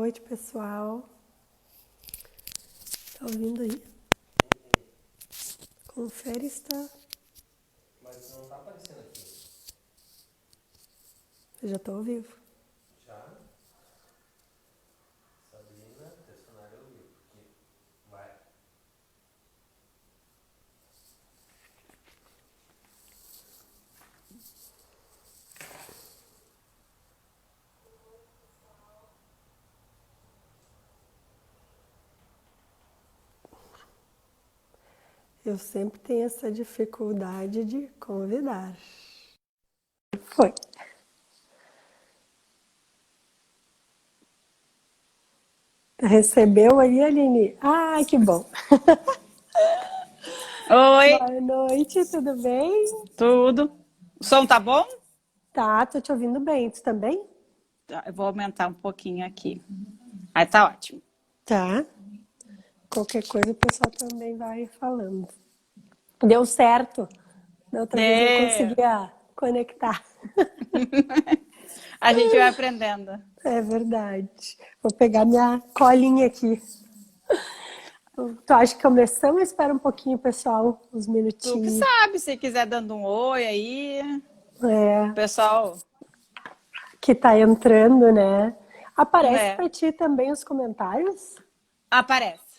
noite, pessoal. Tá ouvindo aí? Confere está. Mas não tá aparecendo aqui. Eu já tô ao vivo. Já? Sabrina, personagem ao vivo. Porque vai. Eu sempre tenho essa dificuldade de convidar. Foi. Recebeu aí, Aline? Ai, que bom. Oi, Boa noite, tudo bem? tudo. O som tá bom? Tá, tô te ouvindo bem. Tu também? Tá, eu vou aumentar um pouquinho aqui. Aí tá ótimo. Tá. Qualquer coisa o pessoal também vai falando. Deu certo. Da outra vez não É, conseguia conectar. a gente vai aprendendo. É verdade. Vou pegar minha colinha aqui. Tu acha que começamos ou espera um pouquinho, pessoal? Uns Tu que minutinhos. sabe, se quiser dando um oi aí, É, pessoal, que tá entrando, né? Aparece né? para ti também os comentários? Aparece.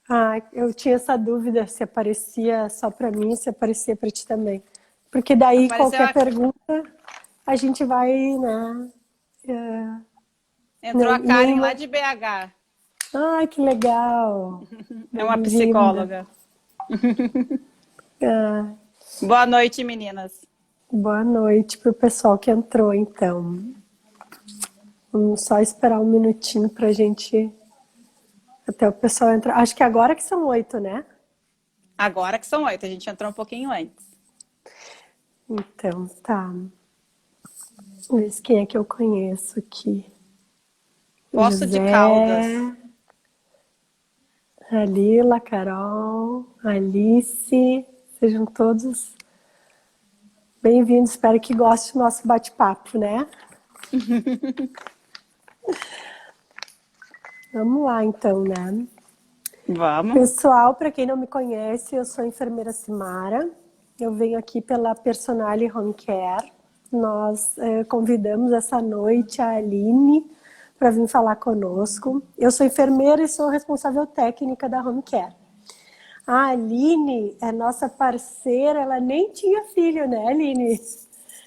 Ah, eu tinha essa dúvida se aparecia só para mim ou se aparecia para ti também. Porque daí Apareceu qualquer aqui. pergunta a gente vai, né? é, Entrou a Karen lá nenhuma. de BH. Ai, que legal! É uma Bem-vinda. psicóloga. Ah, Boa noite, meninas. boa noite para o pessoal que entrou, então. Vamos só esperar um minutinho para a gente até o pessoal entrar. Acho que agora que são 8, né? Agora que são 8, a gente entrou um pouquinho antes. Então, tá. Vamos ver quem é que eu conheço aqui. O Poço de Caldas. José, a Lila, a Carol, a Alice. Sejam todos bem-vindos. Espero que gostem do nosso bate-papo, né? Vamos lá, então, né? Vamos. Pessoal, para quem não me conhece, eu sou a enfermeira Simara. Eu venho aqui pela Personale Home Care. Nós convidamos essa noite a Aline para vir falar conosco. Eu sou enfermeira e sou responsável técnica da Home Care. A Aline é nossa parceira, ela nem tinha filho, né, Aline?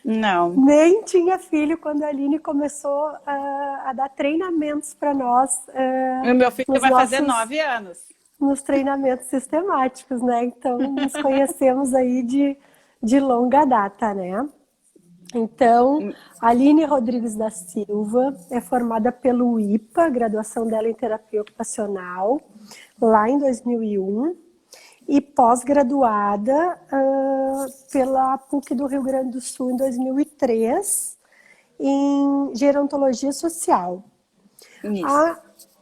Não. Nem tinha filho quando a Aline começou a dar treinamentos para nós O meu filho nos vai fazer nossos 9 anos. nos treinamentos sistemáticos, né? Então, nos conhecemos aí de longa data, né? Então, Aline Rodrigues da Silva é formada pelo IPA, graduação dela em terapia ocupacional, lá em 2001, e pós-graduada pela PUC do Rio Grande do Sul em 2003, em gerontologia social. Isso.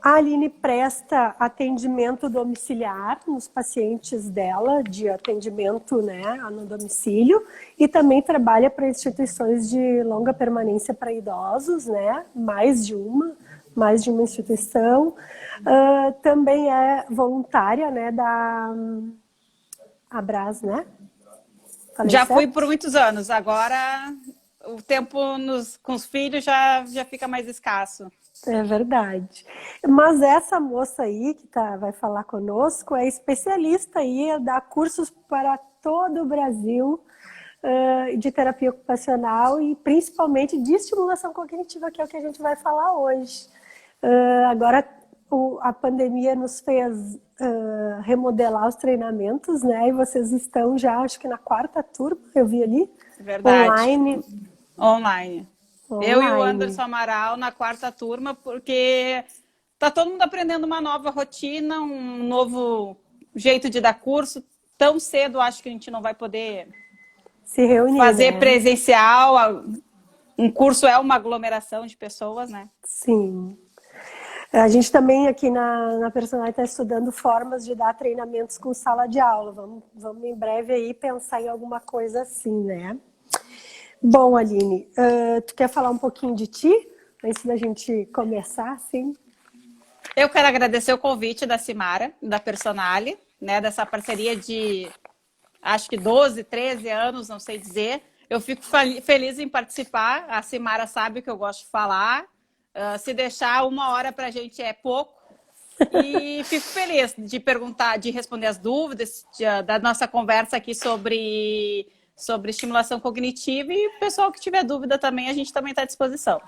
A Aline presta atendimento domiciliar nos pacientes dela, de atendimento, né, no domicílio, e também trabalha para instituições de longa permanência para idosos, né, mais de uma instituição. Também é voluntária, né, da Abras, né? Falei Já fui por certo? muitos anos, agora o tempo com os filhos já fica mais escasso. É verdade. Mas essa moça aí que vai falar conosco é especialista aí, dá cursos para todo o Brasil de terapia ocupacional e principalmente de estimulação cognitiva, que é o que a gente vai falar hoje. Agora a pandemia nos fez remodelar os treinamentos, né? E vocês estão já, acho que na quarta turma, eu vi ali, Verdade. online. Online. Eu e o Online. Anderson Amaral na quarta turma, porque tá todo mundo aprendendo uma nova rotina, um novo jeito de dar curso. Tão cedo acho que a gente não vai poder Se reunir, fazer né? presencial. Um curso é uma aglomeração de pessoas, né? Sim. A gente também aqui na Personal está estudando formas de dar treinamentos com sala de aula. Vamos em breve aí pensar em alguma coisa assim, né? Bom, Aline, tu quer falar um pouquinho de ti? Antes da gente começar, sim? Eu quero agradecer o convite da Simara, da Personale, né, dessa parceria de, acho que 12, 13 anos, não sei dizer. Eu fico feliz em participar. A Simara sabe que eu gosto de falar. Se deixar 1 hora para a gente é pouco. E fico feliz de perguntar, de responder as dúvidas da nossa conversa aqui sobre estimulação cognitiva. E o pessoal que tiver dúvida também, a gente também está à disposição.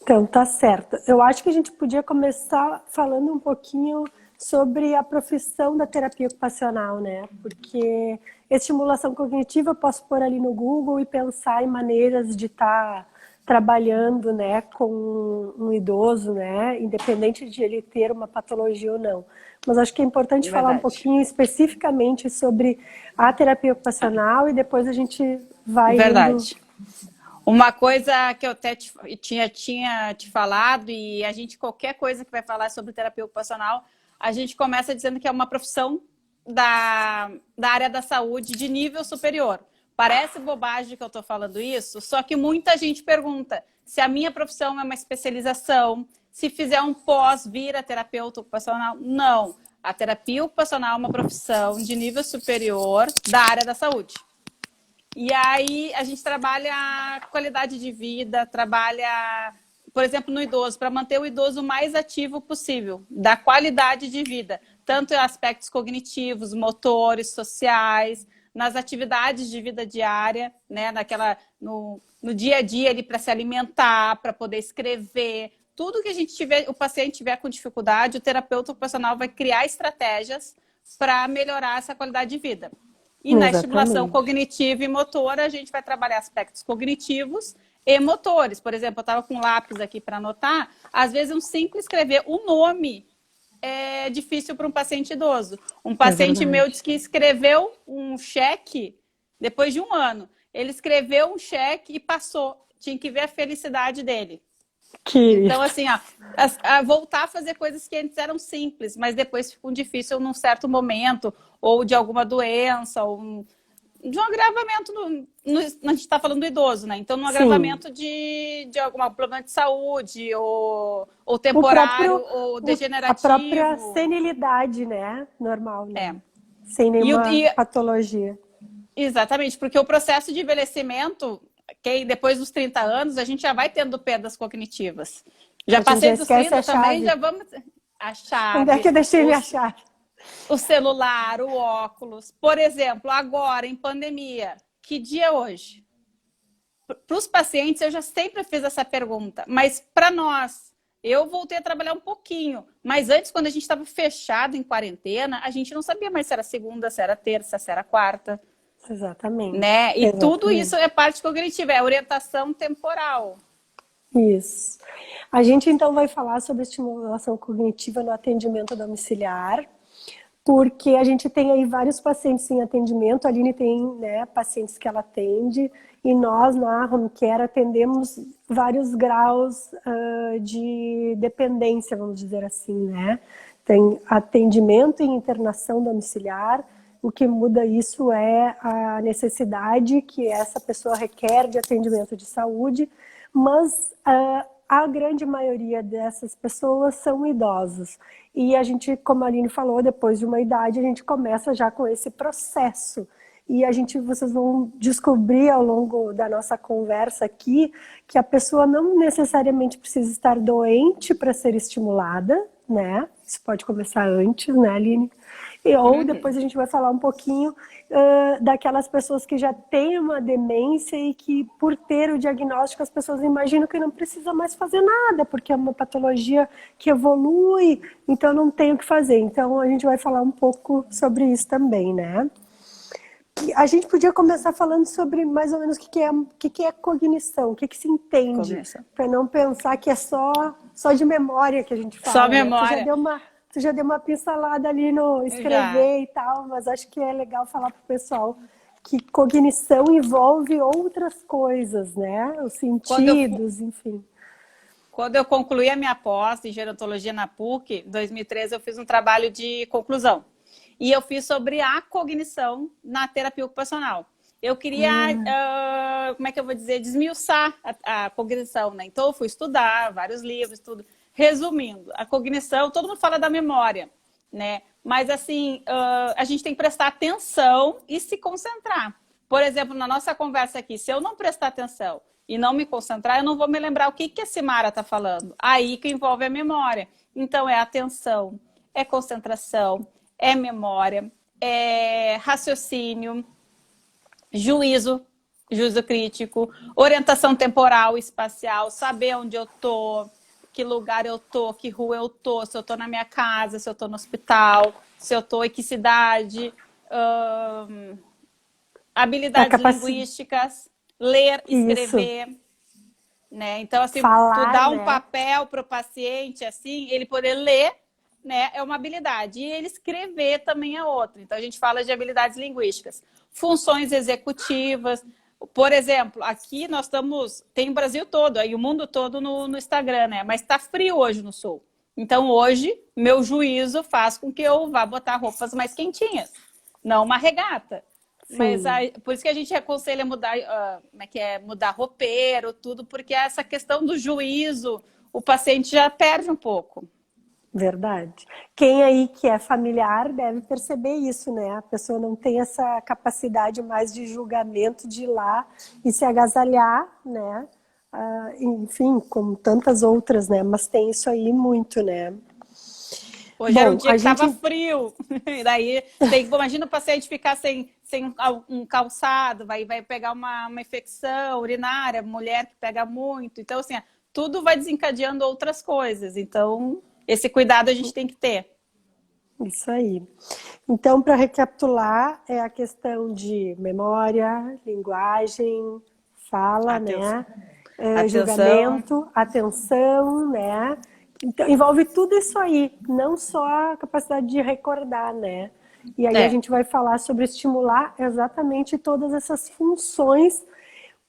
Então, tá certo. Eu acho que a gente podia começar falando um pouquinho sobre a profissão da terapia ocupacional, né? Porque estimulação cognitiva eu posso pôr ali no Google e pensar em maneiras de estar trabalhando, né, com um idoso, né, independente de ele ter uma patologia ou não. Mas acho que é importante falar um pouquinho especificamente sobre a terapia ocupacional e depois a gente vai Verdade. Uma coisa que eu até tinha te falado, e a gente, qualquer coisa que vai falar sobre terapia ocupacional, a gente começa dizendo que é uma profissão da área da saúde de nível superior. Parece bobagem que eu estou falando isso, só que muita gente pergunta se a minha profissão é uma especialização, se fizer um pós, vira terapeuta ocupacional. Não. A terapia ocupacional é uma profissão de nível superior da área da saúde. E aí a gente trabalha a qualidade de vida, trabalha, por exemplo, no idoso, para manter o idoso o mais ativo possível, da qualidade de vida, tanto em aspectos cognitivos, motores, sociais, nas atividades de vida diária, né, no dia a dia ali para se alimentar, para poder escrever, tudo que a gente tiver, o paciente tiver com dificuldade, o terapeuta ocupacional vai criar estratégias para melhorar essa qualidade de vida. E na estimulação cognitiva e motora, a gente vai trabalhar aspectos cognitivos e motores. Por exemplo, eu estava com um lápis aqui para anotar. Às vezes, um simples escrever o nome é difícil para um paciente idoso. Um paciente meu disse que escreveu um cheque depois de 1 ano. Ele escreveu um cheque e passou. Tinha que ver a felicidade dele. Então, assim, voltar a fazer coisas que antes eram simples, mas depois ficam difíceis num certo momento, ou de alguma doença, ou de um agravamento. A gente está falando do idoso, né? Então, num agravamento de algum problema de saúde, ou temporário, ou degenerativo. A própria senilidade, né? Normal, né? Sem nenhuma patologia. Exatamente, porque o processo de envelhecimento, depois dos 30 anos, a gente já vai tendo perdas cognitivas. Já passei dos 30 também, já vamos... A chave. Onde é que eu deixei minha chave? O celular, o óculos. Por exemplo, agora, em pandemia, que dia é hoje? Para os pacientes, eu já sempre fiz essa pergunta. Mas para nós, eu voltei a trabalhar um pouquinho. Mas antes, quando a gente estava fechado em quarentena, a gente não sabia mais se era segunda, se era terça, se era quarta. Exatamente. Né? E tudo isso é parte cognitiva, é orientação temporal. Isso. A gente, então, vai falar sobre estimulação cognitiva no atendimento domiciliar, porque a gente tem aí vários pacientes em atendimento. A Aline tem, né, pacientes que ela atende, e nós, na Home Care, atendemos vários graus de dependência, vamos dizer assim, né? Tem atendimento e internação domiciliar. O que muda isso é a necessidade que essa pessoa requer de atendimento de saúde, mas a grande maioria dessas pessoas são idosos. E a gente, como a Aline falou, depois de uma idade, a gente começa já com esse processo. E vocês vão descobrir ao longo da nossa conversa aqui que a pessoa não necessariamente precisa estar doente para ser estimulada, né? Isso pode começar antes, né, Aline? Ou depois a gente vai falar um pouquinho daquelas pessoas que já têm uma demência e que, por ter o diagnóstico, as pessoas imaginam que não precisa mais fazer nada, porque é uma patologia que evolui, então não tem o que fazer. Então a gente vai falar um pouco sobre isso também, né? A gente podia começar falando sobre mais ou menos o que é cognição, o que se entende, para não pensar que é só de memória que a gente fala. Só memória. Tu já deu uma pincelada ali no escrever e tal, mas acho que é legal falar para o pessoal que cognição envolve outras coisas, né? Os sentidos, enfim. Quando eu concluí a minha pós em gerontologia na PUC, em 2013, eu fiz um trabalho de conclusão. E eu fiz sobre a cognição na terapia ocupacional. Eu queria, como é que eu vou dizer, desmiuçar a cognição, né? Então eu fui estudar vários livros, tudo. resumindo, a cognição, todo mundo fala da memória, né? Mas assim, a gente tem que prestar atenção e se concentrar. Por exemplo, na nossa conversa aqui, se eu não prestar atenção e não me concentrar, eu não vou me lembrar o que a Simara está falando. Aí que envolve a memória. Então, é atenção, é concentração, é memória, é raciocínio, juízo crítico, orientação temporal e espacial, saber onde eu tô, que lugar eu tô, que rua eu tô, se eu tô na minha casa, se eu tô no hospital, se eu tô em que cidade, habilidades linguísticas, ler, escrever, né? Então, assim, falar, tu dá um né? papel para o paciente, assim, ele poder ler, né, é uma habilidade. E ele escrever também é outra. Então, a gente fala de habilidades linguísticas. Funções executivas. Por exemplo, aqui nós estamos... Tem o Brasil todo, aí o mundo todo no Instagram, né? Mas está frio hoje no Sul. Então, hoje, meu juízo faz com que eu vá botar roupas mais quentinhas. Não uma regata. Sim. Mas por isso que a gente aconselha mudar, mudar roupeiro, tudo, porque essa questão do juízo, o paciente já perde um pouco. Verdade. Quem aí que é familiar deve perceber isso, né? A pessoa não tem essa capacidade mais de julgamento de ir lá e se agasalhar, né? Enfim, como tantas outras, né? Mas tem isso aí muito, né? Hoje era um dia que estava frio. E daí, imagina o paciente ficar sem um calçado, vai pegar uma infecção urinária, mulher que pega muito. Então, assim, tudo vai desencadeando outras coisas. Então, esse cuidado a gente tem que ter. Isso aí. Então, para recapitular, é a questão de memória, linguagem, fala, né? Julgamento, atenção, né? Então, envolve tudo isso aí, não só a capacidade de recordar, né? E aí a gente vai falar sobre estimular exatamente todas essas funções,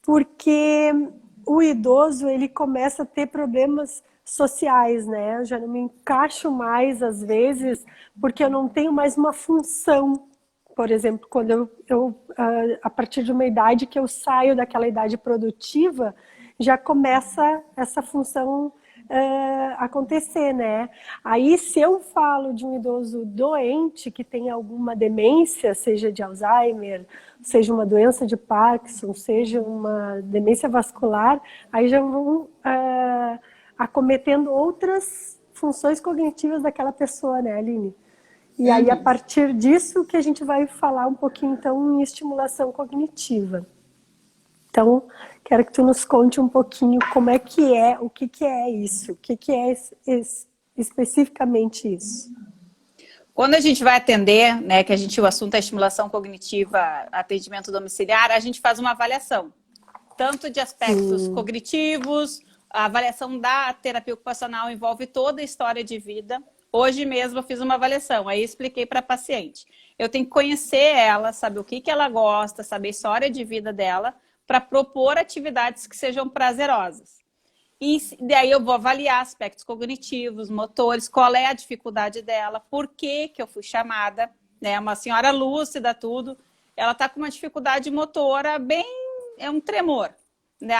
porque o idoso, ele começa a ter problemas sociais, né? Eu já não me encaixo mais, às vezes, porque eu não tenho mais uma função. Por exemplo, quando a partir de uma idade que eu saio daquela idade produtiva, já começa essa função acontecer, né? Aí, se eu falo de um idoso doente que tem alguma demência, seja de Alzheimer, seja uma doença de Parkinson, seja uma demência vascular, aí já vão acometendo outras funções cognitivas daquela pessoa, né, Aline? E aí, a partir disso, que a gente vai falar um pouquinho, então, em estimulação cognitiva. Então, quero que tu nos conte um pouquinho como é que é, o que é isso, o que é especificamente isso. Quando a gente vai atender, né, que o assunto é estimulação cognitiva, atendimento domiciliar, a gente faz uma avaliação, tanto de aspectos cognitivos, a avaliação da terapia ocupacional envolve toda a história de vida. Hoje mesmo eu fiz uma avaliação, aí expliquei para a paciente. Eu tenho que conhecer ela, saber o que ela gosta, saber a história de vida dela, para propor atividades que sejam prazerosas. E daí eu vou avaliar aspectos cognitivos, motores, qual é a dificuldade dela, por que eu fui chamada, né? Uma senhora lúcida, tudo. Ela está com uma dificuldade motora é um tremor. Né?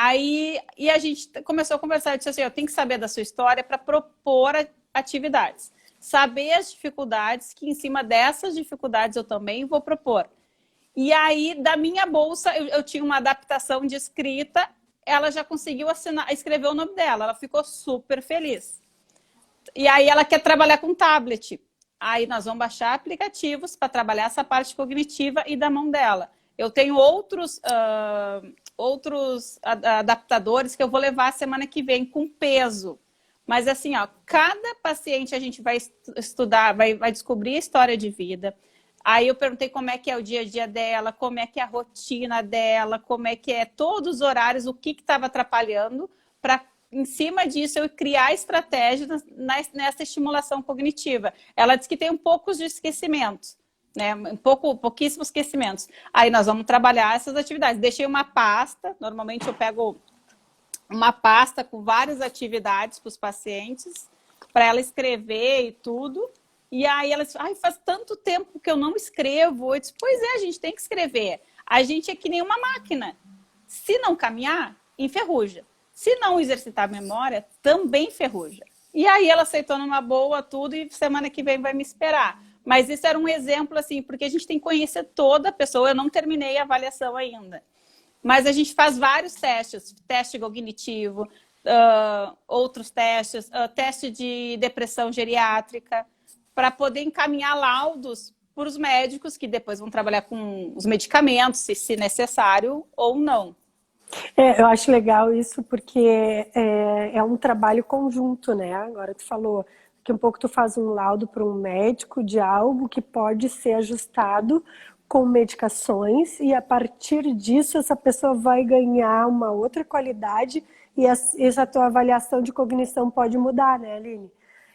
E a gente começou a conversar, eu disse assim, eu tenho que saber da sua história para propor atividades. Saber as dificuldades, que em cima dessas dificuldades eu também vou propor. E aí, da minha bolsa, eu tinha uma adaptação de escrita, ela já conseguiu escrever o nome dela, ela ficou super feliz. E aí ela quer trabalhar com tablet. Aí nós vamos baixar aplicativos para trabalhar essa parte cognitiva e da mão dela. Eu tenho outros adaptadores que eu vou levar a semana que vem com peso. Mas assim, cada paciente a gente vai estudar, vai descobrir a história de vida. Aí eu perguntei como é que é o dia a dia dela, como é que é a rotina dela, como é que é todos os horários, o que estava atrapalhando, para, em cima disso, eu criar estratégias nessa estimulação cognitiva. Ela disse que tem poucos de esquecimentos, né? Pouquíssimos esquecimentos. Aí nós vamos trabalhar essas atividades. Deixei uma pasta, normalmente eu pego uma pasta com várias atividades para os pacientes, para ela escrever e tudo. E aí ela disse, faz tanto tempo que eu não escrevo. Eu disse, pois é, a gente tem que escrever. A gente é que nem uma máquina. Se não caminhar, enferruja. Se não exercitar a memória, também enferruja. E aí ela aceitou numa boa tudo e semana que vem vai me esperar. Mas isso era um exemplo, assim, porque a gente tem que conhecer toda a pessoa. Eu não terminei a avaliação ainda. Mas a gente faz vários testes. Teste cognitivo, outros testes, teste de depressão geriátrica, para poder encaminhar laudos para os médicos que depois vão trabalhar com os medicamentos, se necessário ou não. Eu acho legal isso porque é um trabalho conjunto, né? Agora tu falou que um pouco tu faz um laudo para um médico de algo que pode ser ajustado com medicações e a partir disso essa pessoa vai ganhar uma outra qualidade e essa tua avaliação de cognição pode mudar, né, Aline?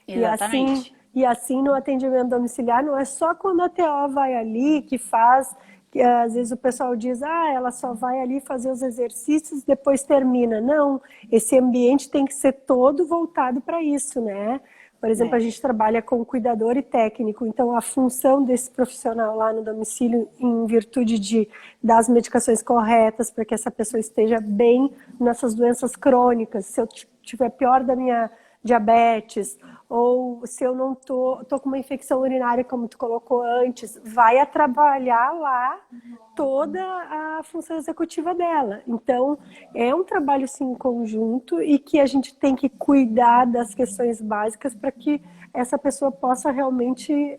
Exatamente. E assim no atendimento domiciliar não é só quando a TO vai ali que faz, que às vezes o pessoal diz, ela só vai ali fazer os exercícios depois termina. Não, esse ambiente tem que ser todo voltado para isso, né? Por exemplo, a gente trabalha com cuidador e técnico, então a função desse profissional lá no domicílio, em virtude das medicações corretas, para que essa pessoa esteja bem nessas doenças crônicas, se eu tiver pior da minha diabetes, ou se eu não tô com uma infecção urinária, como tu colocou antes, vai a trabalhar lá toda a função executiva dela. Então, é um trabalho, sim, em conjunto e que a gente tem que cuidar das questões básicas para que essa pessoa possa realmente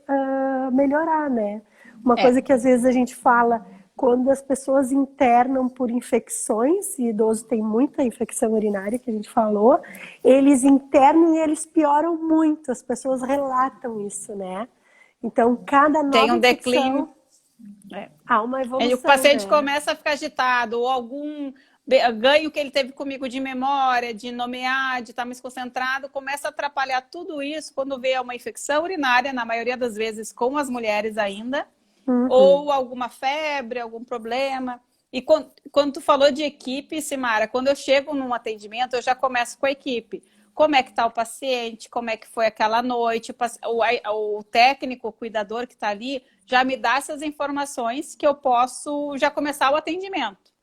melhorar, né? Uma coisa que às vezes a gente fala, quando as pessoas internam por infecções, e idoso tem muita infecção urinária, que a gente falou, eles internam e eles pioram muito, as pessoas relatam isso, né? Então, cada nova tem um infecção, declínio. Há uma evolução. O paciente, né? começa a ficar agitado, ou algum ganho que ele teve comigo de memória, de nomear, de estar mais concentrado, começa a atrapalhar tudo isso quando vê uma infecção urinária, na maioria das vezes com as mulheres ainda, ou alguma febre, algum problema. E quando tu falou de equipe, Simara, quando eu chego num atendimento, eu já começo com a equipe. Como é que está o paciente, como é que foi aquela noite, o técnico, o cuidador que está ali, já me dá essas informações que eu posso já começar o atendimento.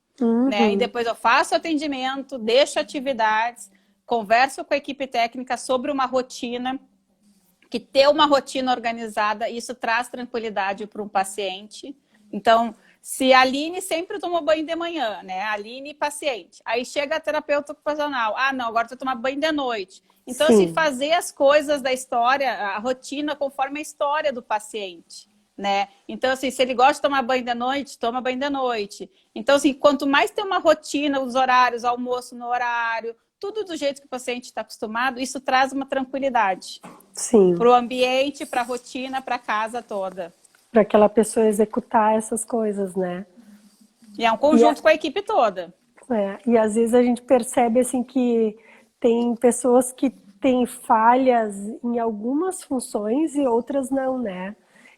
Né? E depois eu faço o atendimento, deixo atividades, converso com a equipe técnica sobre uma rotina, que ter uma rotina organizada, isso traz tranquilidade para um paciente. Então, se a Aline sempre tomou banho de manhã, né? A Aline paciente. Aí chega a terapeuta ocupacional. Não, agora tu vai tomar banho de noite. Então, assim, fazer as coisas da história, a rotina conforme a história do paciente, né? Então, assim, se ele gosta de tomar banho de noite, toma banho de noite. Então, assim, quanto mais tem uma rotina, os horários, almoço no horário, tudo do jeito que o paciente está acostumado, isso traz uma tranquilidade. Sim. Para o ambiente, para a rotina, para a casa toda. Para aquela pessoa executar essas coisas, né? E é um conjunto com a equipe toda. E às vezes a gente percebe assim que tem pessoas que têm falhas em algumas funções e outras não, né?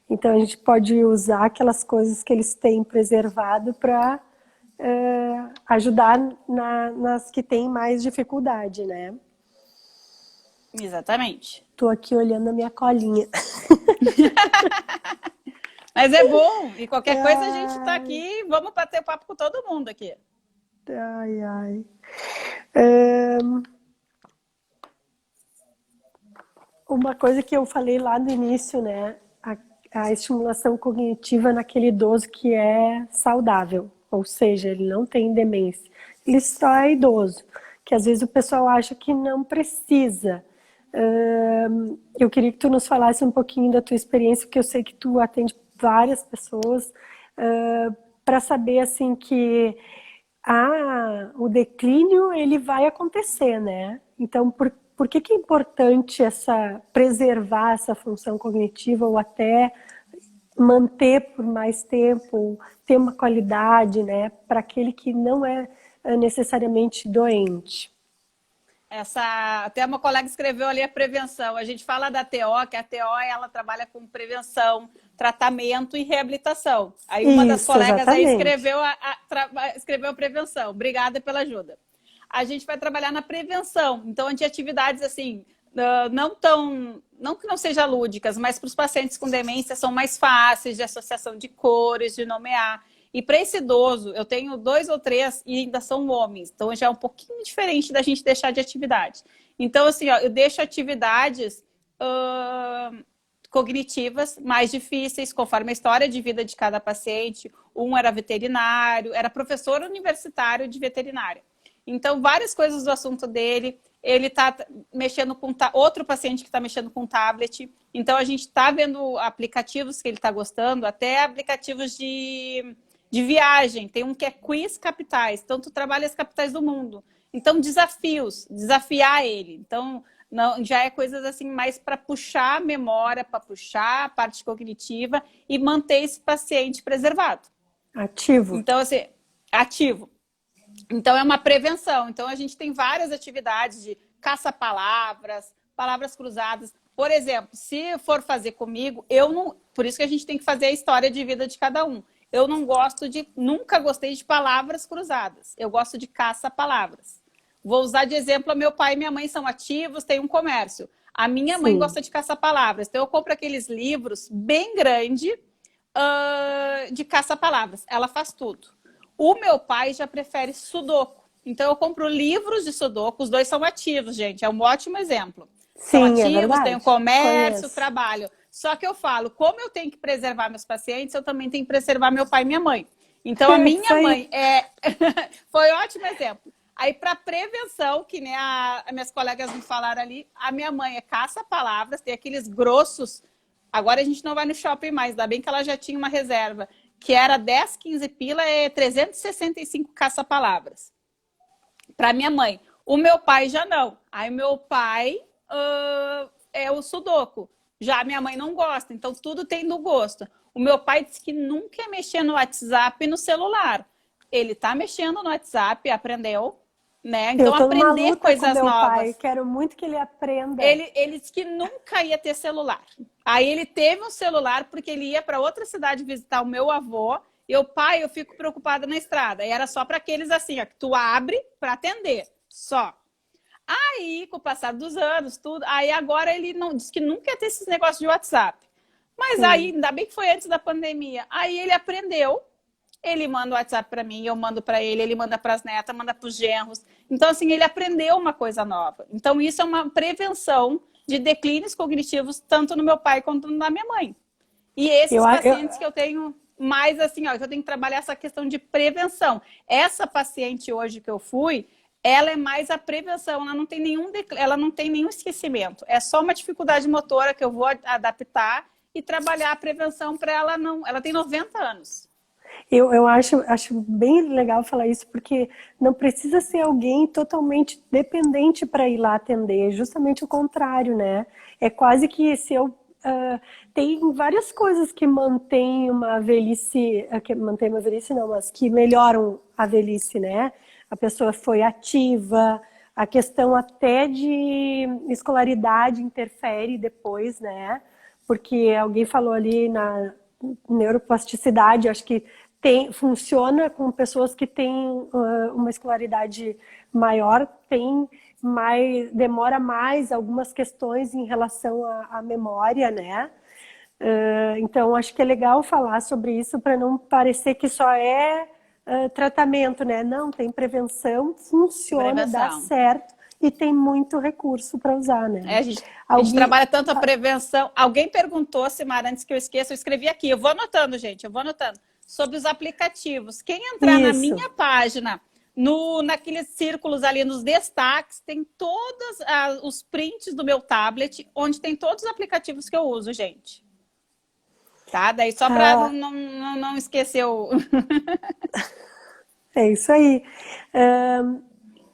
Então a gente pode usar aquelas coisas que eles têm preservado para ajudar nas que têm mais dificuldade, né? Exatamente. Tô aqui olhando a minha colinha. Mas é bom. E qualquer coisa a gente tá aqui. Vamos bater papo com todo mundo aqui. Ai. Uma coisa que eu falei lá no início, né? A estimulação cognitiva naquele idoso que é saudável. Ou seja, ele não tem demência. Ele só é idoso. Que às vezes o pessoal acha que não precisa. Eu queria que tu nos falasse um pouquinho da tua experiência, porque eu sei que tu atende várias pessoas, para saber assim que o declínio ele vai acontecer, né? Então, por que é importante preservar essa função cognitiva ou até manter por mais tempo, ter uma qualidade, né, para aquele que não é necessariamente doente? Até uma colega escreveu ali a prevenção. A gente fala da TO, que a TO ela trabalha com prevenção, tratamento e reabilitação. Aí uma das colegas aí escreveu a prevenção. Obrigada pela ajuda. A gente vai trabalhar na prevenção. Então, de atividades assim, não que não sejam lúdicas, mas para os pacientes com demência são mais fáceis, de associação de cores, de nomear. E para esse idoso, eu tenho 2 ou 3 e ainda são homens. Então, já é um pouquinho diferente da gente deixar de atividade. Então, assim, ó, eu deixo atividades cognitivas mais difíceis, conforme a história de vida de cada paciente. Um era veterinário, era professor universitário de veterinária. Então, várias coisas do assunto dele. Ele está mexendo com outro paciente que está mexendo com tablet. Então, a gente está vendo aplicativos que ele está gostando, até aplicativos de viagem. Tem um que é Quiz Capitais. Então, tu trabalha as capitais do mundo. Então, desafios, desafiar ele. Então, não, já é coisas assim mais para puxar a memória, para puxar a parte cognitiva e manter esse paciente preservado. Ativo. Então, assim, ativo. Então, é uma prevenção. Então, a gente tem várias atividades de caça-palavras, palavras cruzadas. Por exemplo, se for fazer comigo, eu não... Por isso que a gente tem que fazer a história de vida de cada um. Eu não gosto de... Nunca gostei de palavras cruzadas. Eu gosto de caça-palavras. Vou usar de exemplo, meu pai e minha mãe são ativos, têm um comércio. A minha mãe gosta de caça-palavras. Então, eu compro aqueles livros bem grandes de caça-palavras. Ela faz tudo. O meu pai já prefere sudoku. Então, eu compro livros de sudoku. Os dois são ativos, gente. É um ótimo exemplo. São ativos, têm o comércio, trabalho. Só que eu falo, como eu tenho que preservar meus pacientes, eu também tenho que preservar meu pai e minha mãe. Então, a minha mãe foi um ótimo exemplo. Aí, para prevenção, que nem as minhas colegas me falaram ali, a minha mãe é caça-palavras, tem aqueles grossos. Agora a gente não vai no shopping mais, ainda bem que ela já tinha uma reserva, que era 10, 15 pila, 365 caça-palavras. Para minha mãe. O meu pai já não. Aí, meu pai é o sudoku. Já a minha mãe não gosta, então tudo tem do gosto. O meu pai disse que nunca ia mexer no WhatsApp e no celular. Ele tá mexendo no WhatsApp, aprendeu. Né? Então, aprender coisas novas. Pai. Quero muito que ele aprenda. Ele disse que nunca ia ter celular. Aí ele teve um celular porque ele ia para outra cidade visitar o meu avô. E eu, pai, eu fico preocupada na estrada. E era só para aqueles assim, ó, que tu abre para atender. Só. Aí, com o passar dos anos, tudo. Aí agora ele não disse que nunca ia ter esses negócios de WhatsApp. Mas aí, ainda bem que foi antes da pandemia. Aí ele aprendeu. Ele manda o WhatsApp para mim, eu mando para ele manda para as netas, manda para os genros. Então, assim, ele aprendeu uma coisa nova. Então, isso é uma prevenção de declínios cognitivos, tanto no meu pai quanto na minha mãe. E esses pacientes que eu tenho mais, assim, ó, que eu tenho que trabalhar essa questão de prevenção. Essa paciente hoje que eu fui, ela é mais a prevenção, ela não tem nenhum esquecimento. É só uma dificuldade motora que eu vou adaptar e trabalhar a prevenção para ela não... Ela tem 90 anos. Eu acho bem legal falar isso, porque não precisa ser alguém totalmente dependente para ir lá atender, é justamente o contrário, né? É quase que se eu... tem várias coisas que mantêm uma velhice, mas que melhoram a velhice, né? A pessoa foi ativa, a questão até de escolaridade interfere depois, né? Porque alguém falou ali na neuroplasticidade, acho que funciona com pessoas que têm uma escolaridade maior, demora mais algumas questões em relação à memória, né? Então, acho que é legal falar sobre isso para não parecer que só é tratamento, né? Não, tem prevenção, funciona, dá certo e tem muito recurso para usar, né? A gente trabalha tanto a prevenção. Alguém perguntou, Simara, antes que eu esqueça, eu escrevi aqui, eu vou anotando, gente, sobre os aplicativos. Quem entrar na minha página, naqueles círculos ali, nos destaques, tem todos os prints do meu tablet, onde tem todos os aplicativos que eu uso, gente. Tá? Daí só para não esquecer o... É isso aí.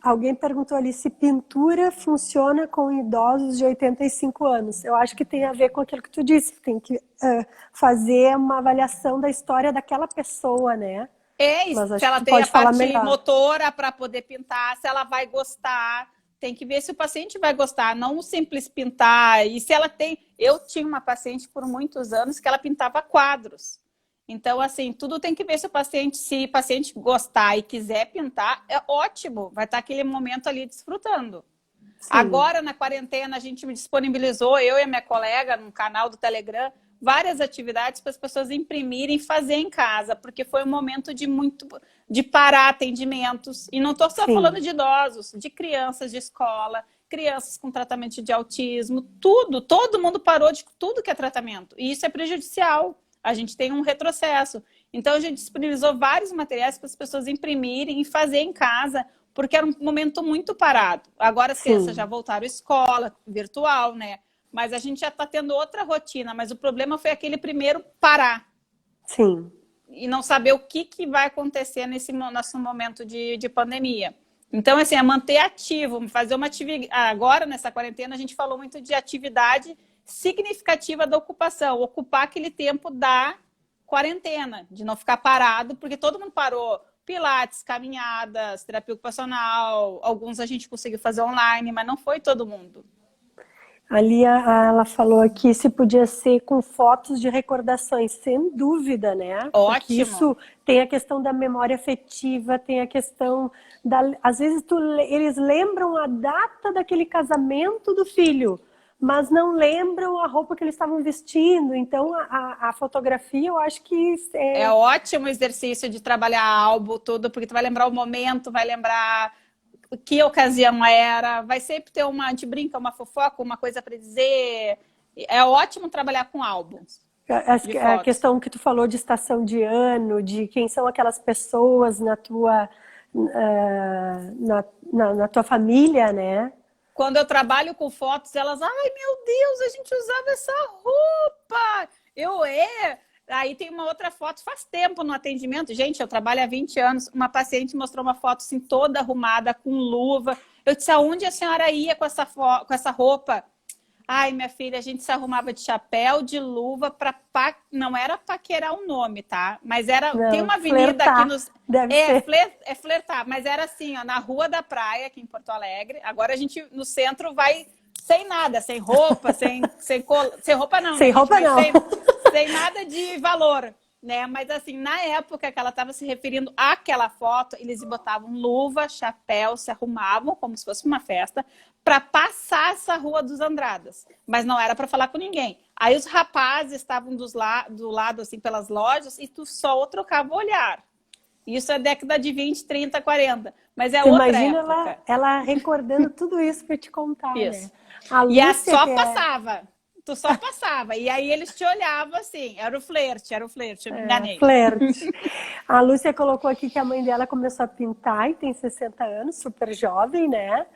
Alguém perguntou ali se pintura funciona com idosos de 85 anos. Eu acho que tem a ver com aquilo que tu disse, tem que fazer uma avaliação da história daquela pessoa, né? Se ela tem a parte motora para poder pintar, se ela vai gostar, tem que ver se o paciente vai gostar, não o simples pintar. E se ela tem... Eu tinha uma paciente por muitos anos que ela pintava quadros. Então, assim, tudo tem que ver se o paciente gostar e quiser pintar, é ótimo. Vai estar aquele momento ali desfrutando. Sim. Agora, na quarentena, a gente me disponibilizou, eu e a minha colega, no canal do Telegram, várias atividades para as pessoas imprimirem e fazer em casa, porque foi um momento de parar atendimentos. E não estou só falando de idosos, de crianças de escola, crianças com tratamento de autismo, tudo, todo mundo parou de tudo que é tratamento. E isso é prejudicial. A gente tem um retrocesso. Então, a gente disponibilizou vários materiais para as pessoas imprimirem e fazer em casa, porque era um momento muito parado. Agora as crianças já voltaram à escola, virtual, né? Mas a gente já está tendo outra rotina. Mas o problema foi aquele primeiro parar. Sim. E não saber o que vai acontecer nesse nosso momento de pandemia. Então, assim, é manter ativo, fazer uma atividade. Agora, nessa quarentena, a gente falou muito de atividade significativa da ocupação. Ocupar aquele tempo da quarentena, de não ficar parado, porque todo mundo parou. Pilates, caminhadas, terapia ocupacional, alguns a gente conseguiu fazer online, mas não foi todo mundo. Ali ela falou aqui se podia ser com fotos de recordações, sem dúvida, né? Ótimo. Porque isso tem a questão da memória afetiva, tem a questão da... Às vezes eles lembram a data daquele casamento do filho, mas não lembram a roupa que eles estavam vestindo. Então, a fotografia, eu acho que... É ótimo exercício de trabalhar álbum, tudo, porque tu vai lembrar o momento, vai lembrar que ocasião era, vai sempre ter a gente brinca, uma fofoca, uma coisa para dizer. É ótimo trabalhar com álbuns. A questão que tu falou de estação de ano, de quem são aquelas pessoas na tua família, né? Quando eu trabalho com fotos, elas, ai meu Deus, a gente usava essa roupa. Aí tem uma outra foto, faz tempo no atendimento. Gente, eu trabalho há 20 anos. Uma paciente mostrou uma foto assim, toda arrumada, com luva. Eu disse, aonde a senhora ia com essa roupa? Ai, minha filha, a gente se arrumava de chapéu, de luva, não era paquerar o nome, tá? Mas era. Não, tem uma avenida flertar, aqui nos. deve ser. Flertar, mas era assim, ó, na Rua da Praia, aqui em Porto Alegre. Agora a gente, no centro, vai sem nada, sem roupa, sem roupa não. Sem roupa não. Sem nada de valor, né? Mas assim, na época que ela estava se referindo àquela foto, eles botavam luva, chapéu, se arrumavam como se fosse uma festa para passar essa Rua dos Andradas. Mas não era para falar com ninguém. Aí os rapazes estavam do lado, assim, pelas lojas e tu só trocava o olhar. Isso é década de 20, 30, 40. Mas é outra Imagina época. ela recordando tudo isso para te contar, isso. Né? E só passava. Tu só passava. E aí eles te olhavam assim. Era o flerte, eu me enganei. Flerte. A Lúcia colocou aqui que a mãe dela começou a pintar e tem 60 anos, super jovem, né?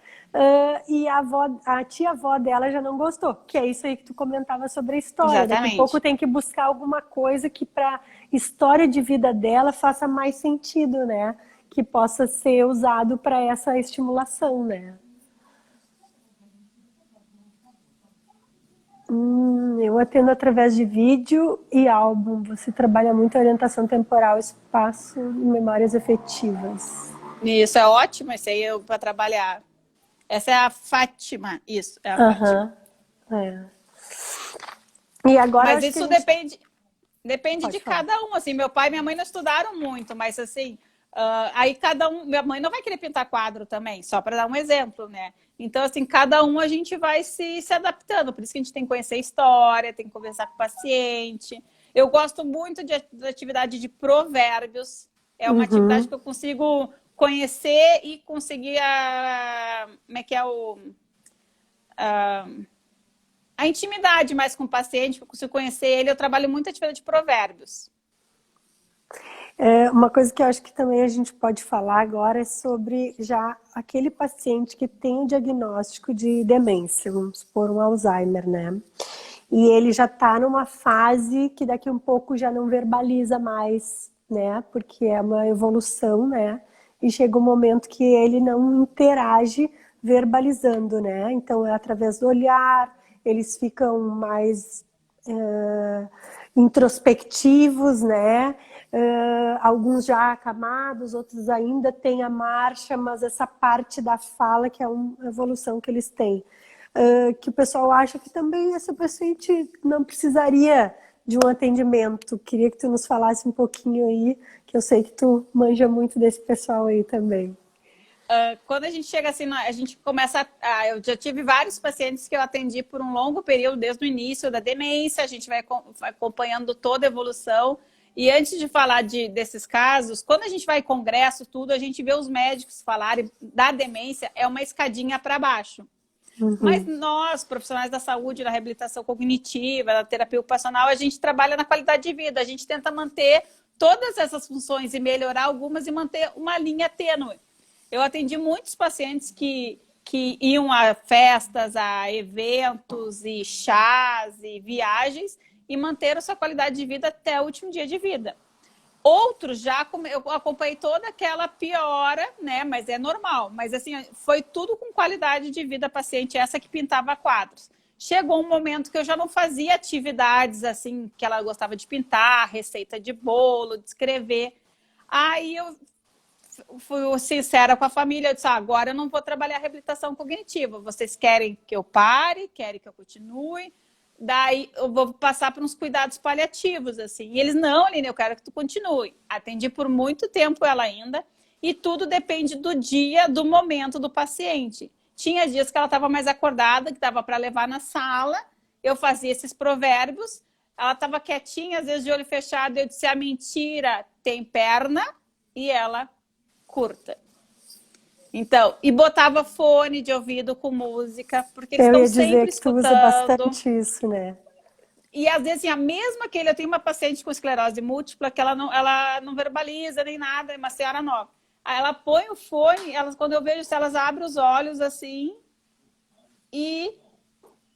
E a tia-avó dela já não gostou, que é isso aí que tu comentava sobre a história. Exatamente. Daqui a pouco tem que buscar alguma coisa que para história de vida dela faça mais sentido, né? Que possa ser usado para essa estimulação, né? Eu atendo através de vídeo e álbum. Você trabalha muito a orientação temporal, espaço e memórias afetivas. Isso, é ótimo esse aí para trabalhar. Essa é a Fátima, isso, é a Fátima. E agora, mas isso depende de cada um, assim, meu pai e minha mãe não estudaram muito, mas assim, aí cada um, minha mãe não vai querer pintar quadro também, só para dar um exemplo, né? Então, assim, cada um a gente vai se adaptando, por isso que a gente tem que conhecer a história, tem que conversar com o paciente. Eu gosto muito da atividade de provérbios, é uma atividade que eu consigo conhecer e conseguir como é que é a intimidade mais com o paciente, eu consigo conhecer ele, eu trabalho muito atividade de provérbios. Uma coisa que eu acho que também a gente pode falar agora é sobre já aquele paciente que tem o diagnóstico de demência, vamos supor um Alzheimer, né? E ele já está numa fase que daqui a um pouco já não verbaliza mais, né? Porque é uma evolução, né? E chega um momento que ele não interage verbalizando, né? Então é através do olhar, eles ficam mais introspectivos, né? Alguns já acamados, outros ainda têm a marcha, mas essa parte da fala que é uma evolução que eles têm. Que o pessoal acha que também essa paciente não precisaria de um atendimento. Queria que tu nos falasse um pouquinho aí, que eu sei que tu manja muito desse pessoal aí também. Quando a gente chega assim, a gente começa eu já tive vários pacientes que eu atendi por um longo período, desde o início da demência, a gente vai acompanhando toda a evolução. E antes de falar desses casos, quando a gente vai em congresso, tudo, a gente vê os médicos falarem da demência, é uma escadinha para baixo. Mas nós, profissionais da saúde, da reabilitação cognitiva, da terapia ocupacional, a gente trabalha na qualidade de vida. A gente tenta manter todas essas funções e melhorar algumas e manter uma linha tênue. Eu atendi muitos pacientes que iam a festas, a eventos e chás e viagens e manteram sua qualidade de vida até o último dia de vida. Outros já, eu acompanhei toda aquela piora, né? Mas é normal. Mas assim, foi tudo com qualidade de vida paciente, essa que pintava quadros. Chegou um momento que eu já não fazia atividades assim, que ela gostava de pintar, receita de bolo, de escrever. Aí eu fui sincera com a família, eu disse, agora eu não vou trabalhar reabilitação cognitiva. Vocês querem que eu pare, querem que eu continue? Daí eu vou passar por uns cuidados paliativos, assim. E eles, não, Aline, eu quero que tu continue. Atendi por muito tempo ela ainda. E tudo depende do dia, do momento do paciente. Tinha dias que ela estava mais acordada, que dava para levar na sala. Eu fazia esses provérbios. Ela estava quietinha, às vezes de olho fechado. Eu disse, a mentira tem perna e ela curta. Então, e botava fone de ouvido com música, porque eles estão sempre escutando. Eu ia dizer que tu usa bastante isso, né? E às vezes, assim, a mesma que eu tenho uma paciente com esclerose múltipla que ela não verbaliza nem nada, é uma senhora nova. Aí ela põe o fone, quando eu vejo, elas abrem os olhos assim e...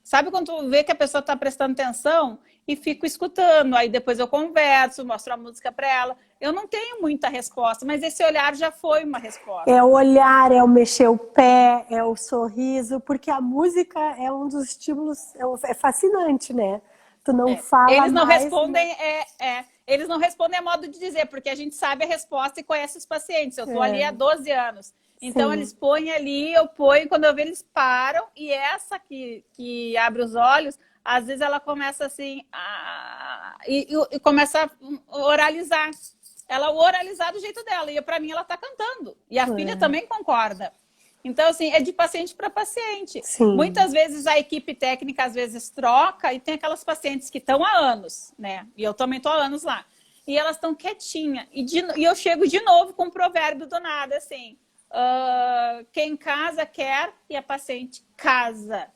Sabe quando tu vê que a pessoa está prestando atenção e fico escutando, aí depois eu converso, mostro a música para ela. Eu não tenho muita resposta, mas esse olhar já foi uma resposta. É o olhar, é o mexer o pé, é o sorriso, porque a música é um dos estímulos, é fascinante, né? Tu não fala eles não mais, respondem, eles não respondem a modo de dizer, porque a gente sabe a resposta e conhece os pacientes. Eu estou ali há 12 anos. Então, eles põem ali, eu ponho, quando eu vejo, eles param. E essa que abre os olhos, às vezes ela começa assim, e começa a oralizar. Ela oralizar do jeito dela. E para mim, ela está cantando. E a filha também concorda. Então, assim, é de paciente para paciente. Sim. Muitas vezes a equipe técnica, às vezes, troca. E tem aquelas pacientes que estão há anos, né? E eu também estou há anos lá. E elas estão quietinhas. E eu chego de novo com um provérbio do nada, assim... quem casa quer e a paciente casa.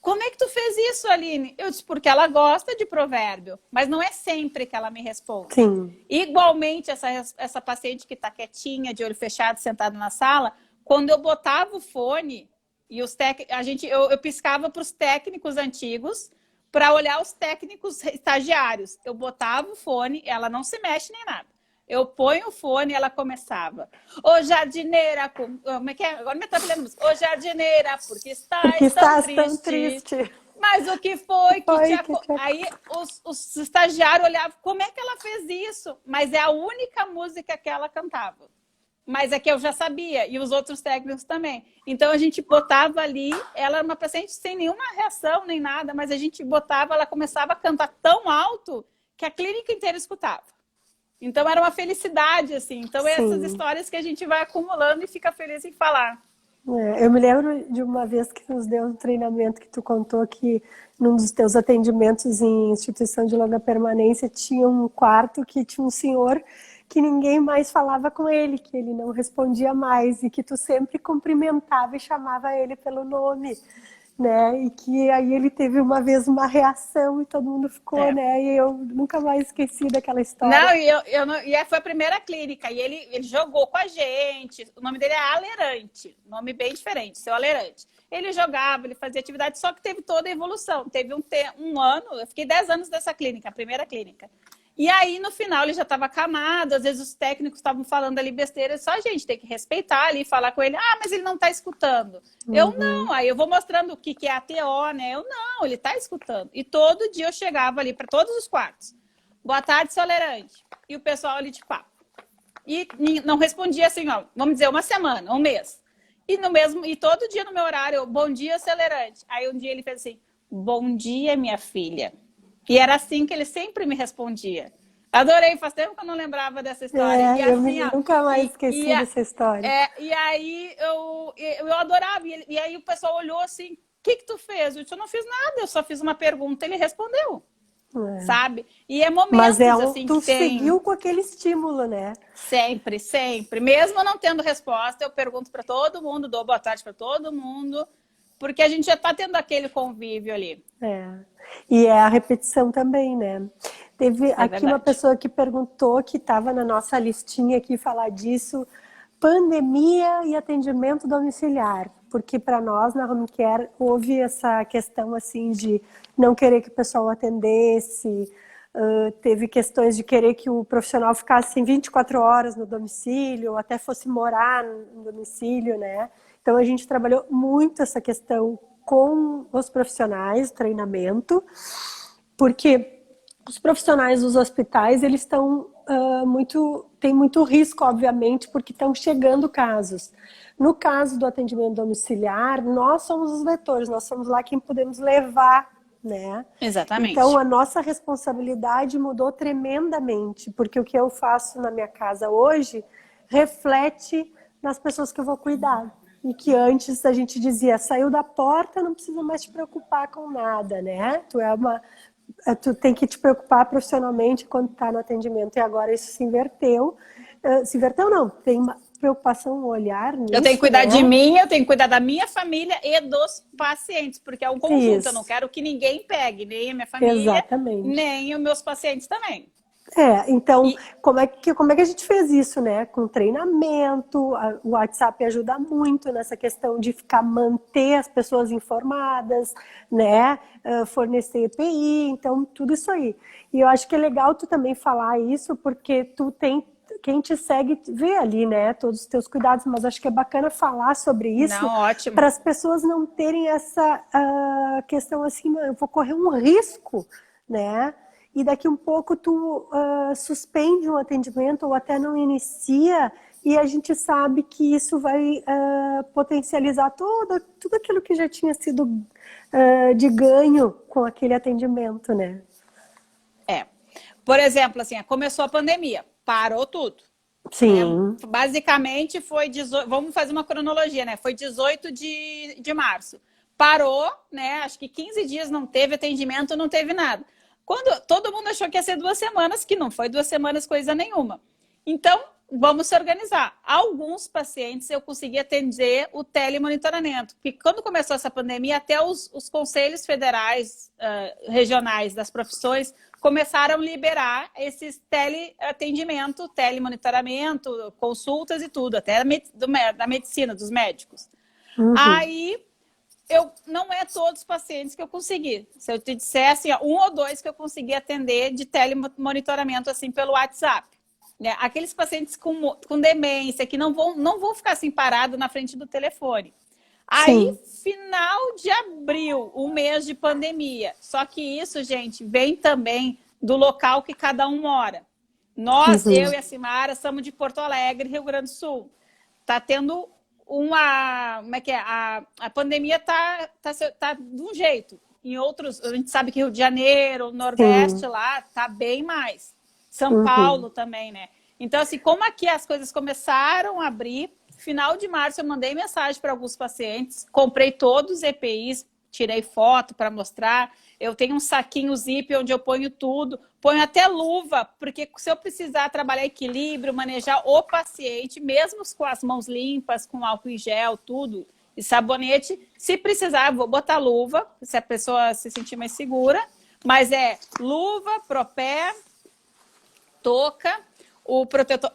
Como é que tu fez isso, Aline? Eu disse, porque ela gosta de provérbio, mas não é sempre que ela me responde. Sim. Igualmente, essa paciente que está quietinha, de olho fechado, sentada na sala, quando eu botava o fone, e eu piscava para os técnicos antigos, para olhar os técnicos estagiários. Eu botava o fone, ela não se mexe nem nada. Eu ponho o fone e ela começava. Ô jardineira, como é que é? Agora me atrapalhando a música. Ô jardineira, porque estás tão triste. Mas o que foi que Aí os estagiários olhavam, como é que ela fez isso? Mas é a única música que ela cantava. Mas é que eu já sabia, e os outros técnicos também. Então a gente botava ali, ela era uma paciente sem nenhuma reação, nem nada, mas a gente botava, ela começava a cantar tão alto que a clínica inteira escutava. Então era uma felicidade, assim. Então essas histórias que a gente vai acumulando e fica feliz em falar. Eu me lembro de uma vez que nos deu um treinamento que tu contou que num dos teus atendimentos em instituição de longa permanência tinha um quarto que tinha um senhor que ninguém mais falava com ele, que ele não respondia mais e que tu sempre cumprimentava e chamava ele pelo nome. Né? E que aí ele teve uma vez uma reação e todo mundo ficou, né? E eu nunca mais esqueci daquela história. Não, foi a primeira clínica. E ele jogou com a gente. O nome dele é Alerante. Nome bem diferente, seu Alerante. Ele jogava, ele fazia atividade, só que teve toda a evolução. Teve um ano, eu fiquei 10 anos nessa clínica, a primeira clínica. E aí, no final, ele já estava acamado, às vezes os técnicos estavam falando ali besteira, só a gente tem que respeitar ali, falar com ele, mas ele não está escutando. Eu não, aí eu vou mostrando o que é a TO, né? Eu não, ele está escutando. E todo dia eu chegava ali para todos os quartos. Boa tarde, seu Alerante. E o pessoal ali de papo. E não respondia assim, ó, vamos dizer, uma semana, um mês. E todo dia no meu horário, bom dia, seu Alerante. Aí um dia ele fez assim, bom dia, minha filha. E era assim que ele sempre me respondia. Adorei, faz tempo que eu não lembrava dessa história. E assim, nunca mais esqueci dessa história. E aí eu adorava. E aí o pessoal olhou assim, o que tu fez? Eu disse, eu não fiz nada, eu só fiz uma pergunta. Ele respondeu, sabe? E é momentos assim tu que tem... seguiu com aquele estímulo, né? Sempre, sempre. Mesmo não tendo resposta, eu pergunto para todo mundo, dou boa tarde para todo mundo. porque a gente já está tendo aquele convívio ali. E é a repetição também, né? Teve aqui verdade. uma pessoa que perguntou, que estava na nossa listinha aqui falar disso, pandemia e atendimento domiciliar, porque para nós na Home Care houve essa questão assim de não querer que o pessoal atendesse, teve questões de querer que o profissional ficasse 24 horas no domicílio, ou até fosse morar no domicílio, né? Então a gente trabalhou muito essa questão com os profissionais, treinamento, porque os profissionais dos hospitais, eles estão tem muito risco, obviamente, porque estão chegando casos. No caso do atendimento domiciliar, nós somos os vetores, nós somos lá quem podemos levar, né? Exatamente. Então, a nossa responsabilidade mudou tremendamente, porque o que eu faço na minha casa hoje reflete nas pessoas que eu vou cuidar. E que antes a gente dizia, saiu da porta, não precisa mais te preocupar com nada, né? Tu tem que te preocupar profissionalmente quando está no atendimento, e agora isso se inverteu. Se inverteu não, tem uma preocupação no olhar nisso, eu tenho que cuidar né? de mim, eu tenho que cuidar da minha família e dos pacientes, porque é um conjunto, Isso. eu não quero que ninguém pegue, nem a minha família, Exatamente. nem os meus pacientes também. Então, como é que a gente fez isso, né? Com treinamento, o WhatsApp ajuda muito nessa questão de manter as pessoas informadas, né? Fornecer EPI, então, tudo isso aí. E eu acho que é legal tu também falar isso, porque quem te segue vê ali, né? Todos os teus cuidados, mas acho que é bacana falar sobre isso. Não, ótimo. Para as pessoas não terem essa questão assim, eu vou correr um risco, né? E daqui um pouco tu suspende um atendimento ou até não inicia, e a gente sabe que isso vai potencializar tudo aquilo que já tinha sido de ganho com aquele atendimento, né? Por exemplo, assim, começou a pandemia, parou tudo. Sim. Basicamente foi 18, vamos fazer uma cronologia, né? Foi 18 de março. Parou, né? Acho que 15 dias não teve atendimento, não teve nada. Quando todo mundo achou que ia ser 2 semanas, que não foi 2 semanas coisa nenhuma. Então, vamos se organizar. Alguns pacientes eu consegui atender o telemonitoramento, porque quando começou essa pandemia, até os conselhos federais, regionais das profissões começaram a liberar esses teleatendimento, telemonitoramento, consultas e tudo, até da medicina, dos médicos. Uhum. Aí, não é todos os pacientes que eu consegui. Se eu te dissesse, 1 ou 2 que eu consegui atender de telemonitoramento assim pelo WhatsApp. Né? Aqueles pacientes com demência, que não vão ficar assim parados na frente do telefone. Aí, final de abril, um mês de pandemia. Só que isso, gente, vem também do local que cada um mora. Nós, eu e a Simara, somos de Porto Alegre, Rio Grande do Sul. Tá tendo como é que é? A pandemia tá de um jeito. Em outros, a gente sabe que Rio de Janeiro, Nordeste lá, tá bem mais. São Paulo também, né? Então, assim, como aqui as coisas começaram a abrir, final de março eu mandei mensagem para alguns pacientes, comprei todos os EPIs, tirei foto para mostrar. Eu tenho um saquinho zip onde eu ponho tudo, ponho até luva, porque se eu precisar trabalhar equilíbrio, manejar o paciente, mesmo com as mãos limpas, com álcool em gel, tudo, e sabonete, se precisar, eu vou botar luva, se a pessoa se sentir mais segura, mas é luva, propé, touca, o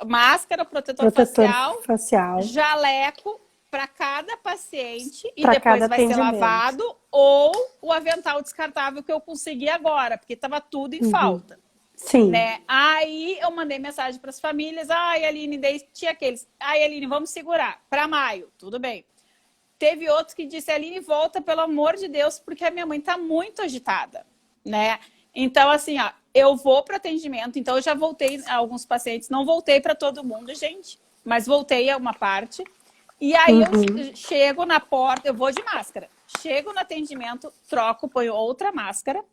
máscara, protetor facial, jaleco para cada paciente e depois vai ser lavado, ou o avental descartável que eu consegui agora, porque estava tudo em falta. Sim. Né? Aí eu mandei mensagem para as famílias, Aline, daí tinha aqueles, Aline, vamos segurar, para maio, tudo bem. Teve outros que disse, Aline, volta, pelo amor de Deus, porque a minha mãe está muito agitada, né? Então, assim, eu vou para atendimento, então eu já voltei a alguns pacientes, não voltei para todo mundo, gente, mas voltei a uma parte. E aí eu chego na porta, eu vou de máscara, chego no atendimento, troco, ponho outra máscara,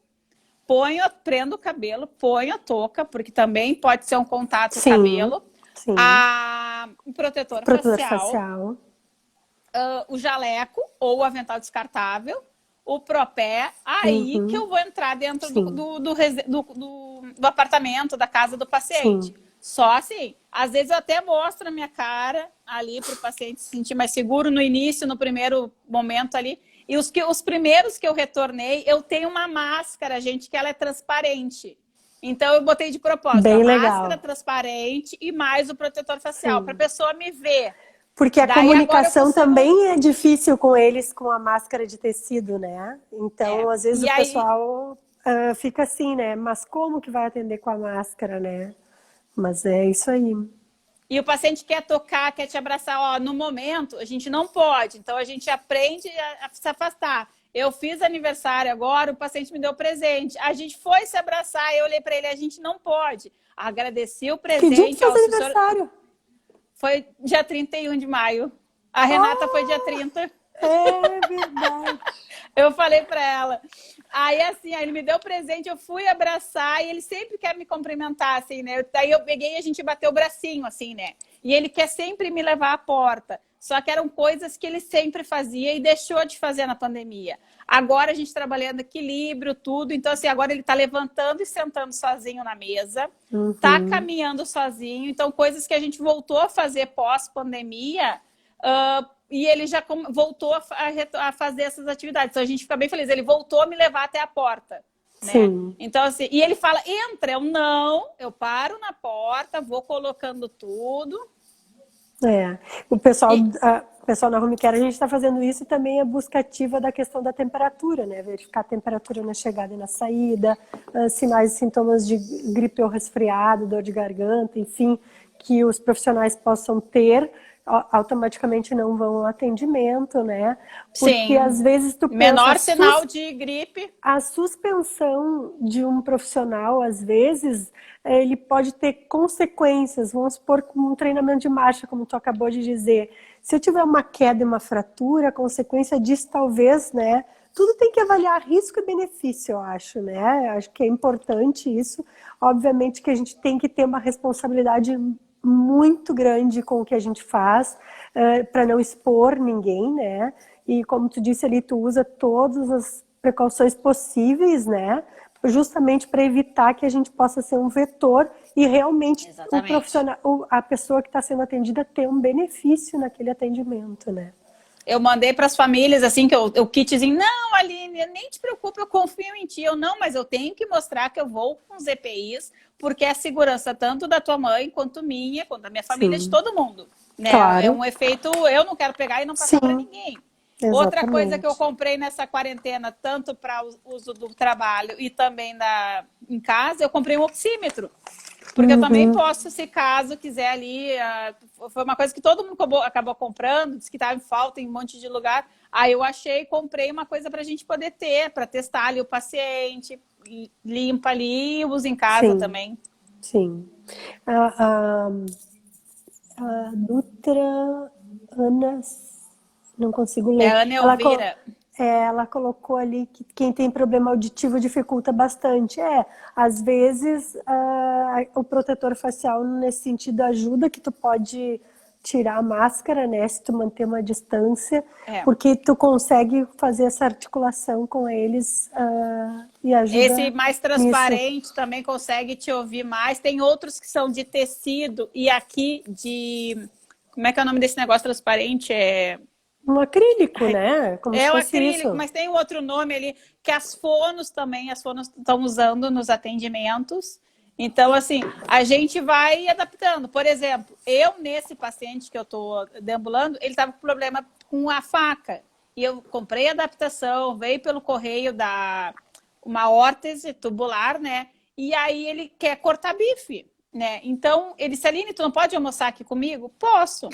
prendo o cabelo, ponho a touca, porque também pode ser um contato com o cabelo, o protetor facial. O jaleco ou o avental descartável, o propé, aí que eu vou entrar dentro do apartamento, da casa do paciente. Só assim, às vezes eu até mostro a minha cara ali para o paciente se sentir mais seguro no início, no primeiro momento ali. E os primeiros que eu retornei, eu tenho uma máscara, gente, que ela é transparente. Então, eu botei de propósito Bem a legal. máscara transparente e mais o protetor facial, para a pessoa me ver. Porque a Daí, comunicação agora eu consigo... também é difícil com eles com a máscara de tecido, né? Então, às vezes E o aí, pessoal fica assim, né? Mas como que vai atender com a máscara, né? Mas é isso aí. e o paciente quer tocar, quer te abraçar. Ó, no momento, a gente não pode. Então, a gente aprende a se afastar. Eu fiz aniversário agora, o paciente me deu presente. A gente foi se abraçar, eu olhei para ele, a gente não pode. Agradeci o Que dia que presente. faz Ó, aniversário? Foi dia 31 de maio. A Renata foi dia 30. É verdade. Eu falei para ela. Aí, assim, aí ele me deu presente, eu fui abraçar e ele sempre quer me cumprimentar, assim, né? Daí eu peguei e a gente bateu o bracinho, assim, né? E ele quer sempre me levar à porta. Só que eram coisas que ele sempre fazia e deixou de fazer na pandemia. Agora a gente trabalhando equilíbrio, tudo. Então, assim, agora ele tá levantando e sentando sozinho na mesa. Tá caminhando sozinho. Então, coisas que a gente voltou a fazer pós-pandemia... e ele já voltou a fazer essas atividades. Então, a gente fica bem feliz. Ele voltou a me levar até a porta. Né? Sim. Então, assim, e ele fala, entra. Eu não, eu paro na porta, vou colocando tudo. O pessoal na home care, a gente está fazendo isso e também a busca ativa da questão da temperatura, né? Verificar a temperatura na chegada e na saída, sinais e sintomas de gripe ou resfriado, dor de garganta, enfim, que os profissionais possam ter, automaticamente não vão ao atendimento, né? Porque Sim. às vezes tu pensa... Menor sinal de gripe. A suspensão de um profissional, às vezes, ele pode ter consequências. Vamos supor, como um treinamento de marcha, como tu acabou de dizer. Se eu tiver uma queda e uma fratura, a consequência disso talvez, né? Tudo tem que avaliar risco e benefício, eu acho, né? Acho que é importante isso. Obviamente que a gente tem que ter uma responsabilidade muito grande com o que a gente faz, para não expor ninguém, né? E como tu disse ali, tu usa todas as precauções possíveis, né? Justamente para evitar que a gente possa ser um vetor e realmente o profissional, a pessoa que está sendo atendida ter um benefício naquele atendimento, né? Eu mandei para as famílias, assim, que o kitzinho, não, Aline, nem te preocupe, eu confio em ti. Eu não, mas eu tenho que mostrar que eu vou com os EPIs, porque é a segurança tanto da tua mãe, quanto minha, quanto da minha família, de todo mundo. Né? Claro. É um efeito, eu não quero pegar e não passar para ninguém. Exatamente. Outra coisa que eu comprei nessa quarentena, tanto para uso do trabalho e também em casa, eu comprei um oxímetro. Porque eu também posso, se caso quiser ali, foi uma coisa que todo mundo acabou comprando, disse que estava em falta em um monte de lugar. Aí eu achei, comprei uma coisa para a gente poder ter, para testar ali o paciente, limpa ali e usa em casa também. Sim. A Dutra Ana, não consigo ler. É Ana Elvira. Ela colocou ali que quem tem problema auditivo dificulta bastante. Às vezes o protetor facial nesse sentido ajuda, que tu pode tirar a máscara, né, se tu manter uma distância, porque tu consegue fazer essa articulação com eles e ajuda. Esse mais transparente também consegue te ouvir mais. Tem outros que são de tecido e aqui de... Como é que é o nome desse negócio transparente? Um acrílico, né? Como é se um fosse acrílico, isso. mas tem um outro nome ali, que as fonos também, as fonos estão usando nos atendimentos. Então, assim, a gente vai adaptando. Por exemplo, eu nesse paciente que eu estou deambulando, ele estava com problema com a faca. E eu comprei a adaptação, veio pelo correio uma órtese tubular, né? E aí ele quer cortar bife, né? Então, ele disse, Aline, tu não pode almoçar aqui comigo? Posso.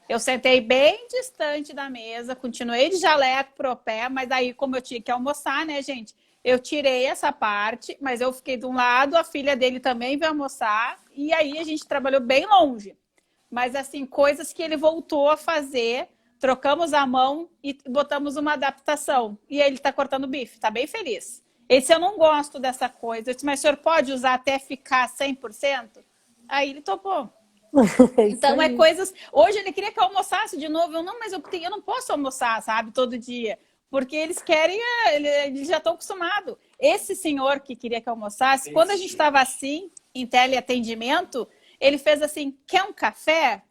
Eu sentei bem distante da mesa, continuei de jaleco pro pé, mas aí, como eu tinha que almoçar, né, gente? Eu tirei essa parte, mas eu fiquei de um lado, a filha dele também veio almoçar, e aí a gente trabalhou bem longe. Mas, assim, coisas que ele voltou a fazer, trocamos a mão e botamos uma adaptação. E ele tá cortando bife, tá bem feliz. Ele disse, eu não gosto dessa coisa. Eu disse, mas o senhor pode usar até ficar 100%? Aí ele topou. Então, coisas... Hoje ele queria que eu almoçasse de novo. Eu não, mas eu não posso almoçar, sabe, todo dia. Porque eles querem, eles já estão acostumados. Esse senhor que queria que eu almoçasse, quando a gente estava assim, em teleatendimento, ele fez assim, quer um café?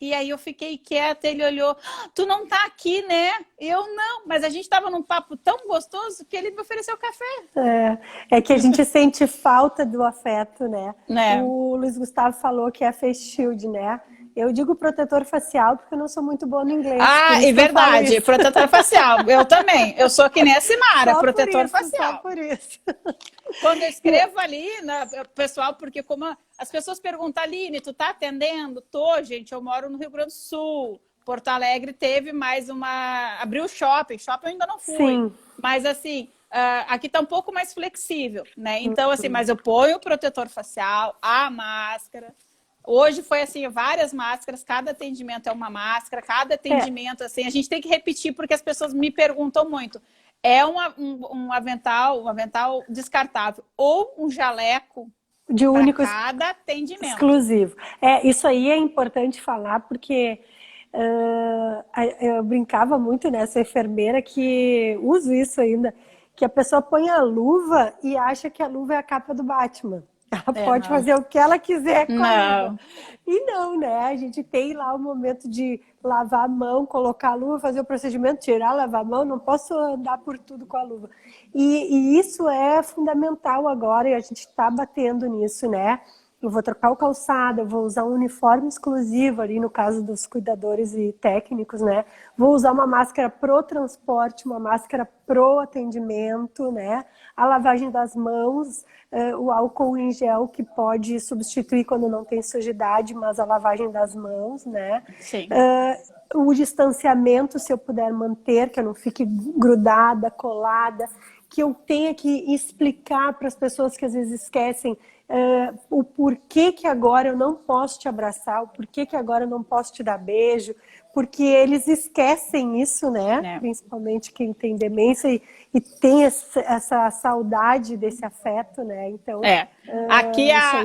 E aí eu fiquei quieta, ele olhou, tu não tá aqui, né? Eu não, mas a gente tava num papo tão gostoso que ele me ofereceu café. É que a gente sente falta do afeto, né? Né? O Luiz Gustavo falou que é face shield, né? Eu digo protetor facial porque eu não sou muito boa no inglês. Ah, e verdade, protetor facial. Eu também. Eu sou que nem a Simara, protetor facial. Só por isso. Quando eu escrevo ali, pessoal, porque como as pessoas perguntam, Aline, tu tá atendendo? Tô, gente, eu moro no Rio Grande do Sul. Porto Alegre teve mais abriu shopping eu ainda não fui. Sim. Mas assim, aqui tá um pouco mais flexível, né? Então, assim, mas eu ponho o protetor facial, a máscara. Hoje foi assim, várias máscaras, cada atendimento é uma máscara, cada atendimento, assim, a gente tem que repetir porque as pessoas me perguntam muito. É um avental descartável ou um jaleco de único para cada atendimento. Exclusivo. Isso aí é importante falar porque eu brincava muito nessa enfermeira que uso isso ainda, que a pessoa põe a luva e acha que a luva é a capa do Batman. Ela pode fazer o que ela quiser com a luva. E não, né? A gente tem lá o momento de lavar a mão, colocar a luva, fazer o procedimento, tirar, lavar a mão. Não posso andar por tudo com a luva. E isso é fundamental agora e a gente está batendo nisso, né? Eu vou trocar o calçado, eu vou usar um uniforme exclusivo ali no caso dos cuidadores e técnicos, né? Vou usar uma máscara pro transporte, uma máscara pro atendimento, né? A lavagem das mãos, o álcool em gel que pode substituir quando não tem sujidade, mas a lavagem das mãos, né? Sim. O distanciamento, se eu puder manter, que eu não fique grudada, colada, que eu tenha que explicar para as pessoas que às vezes esquecem o porquê que agora eu não posso te abraçar, o porquê que agora eu não posso te dar beijo, porque eles esquecem isso, né? Principalmente quem tem demência e tem essa saudade desse afeto, né? Então, aqui a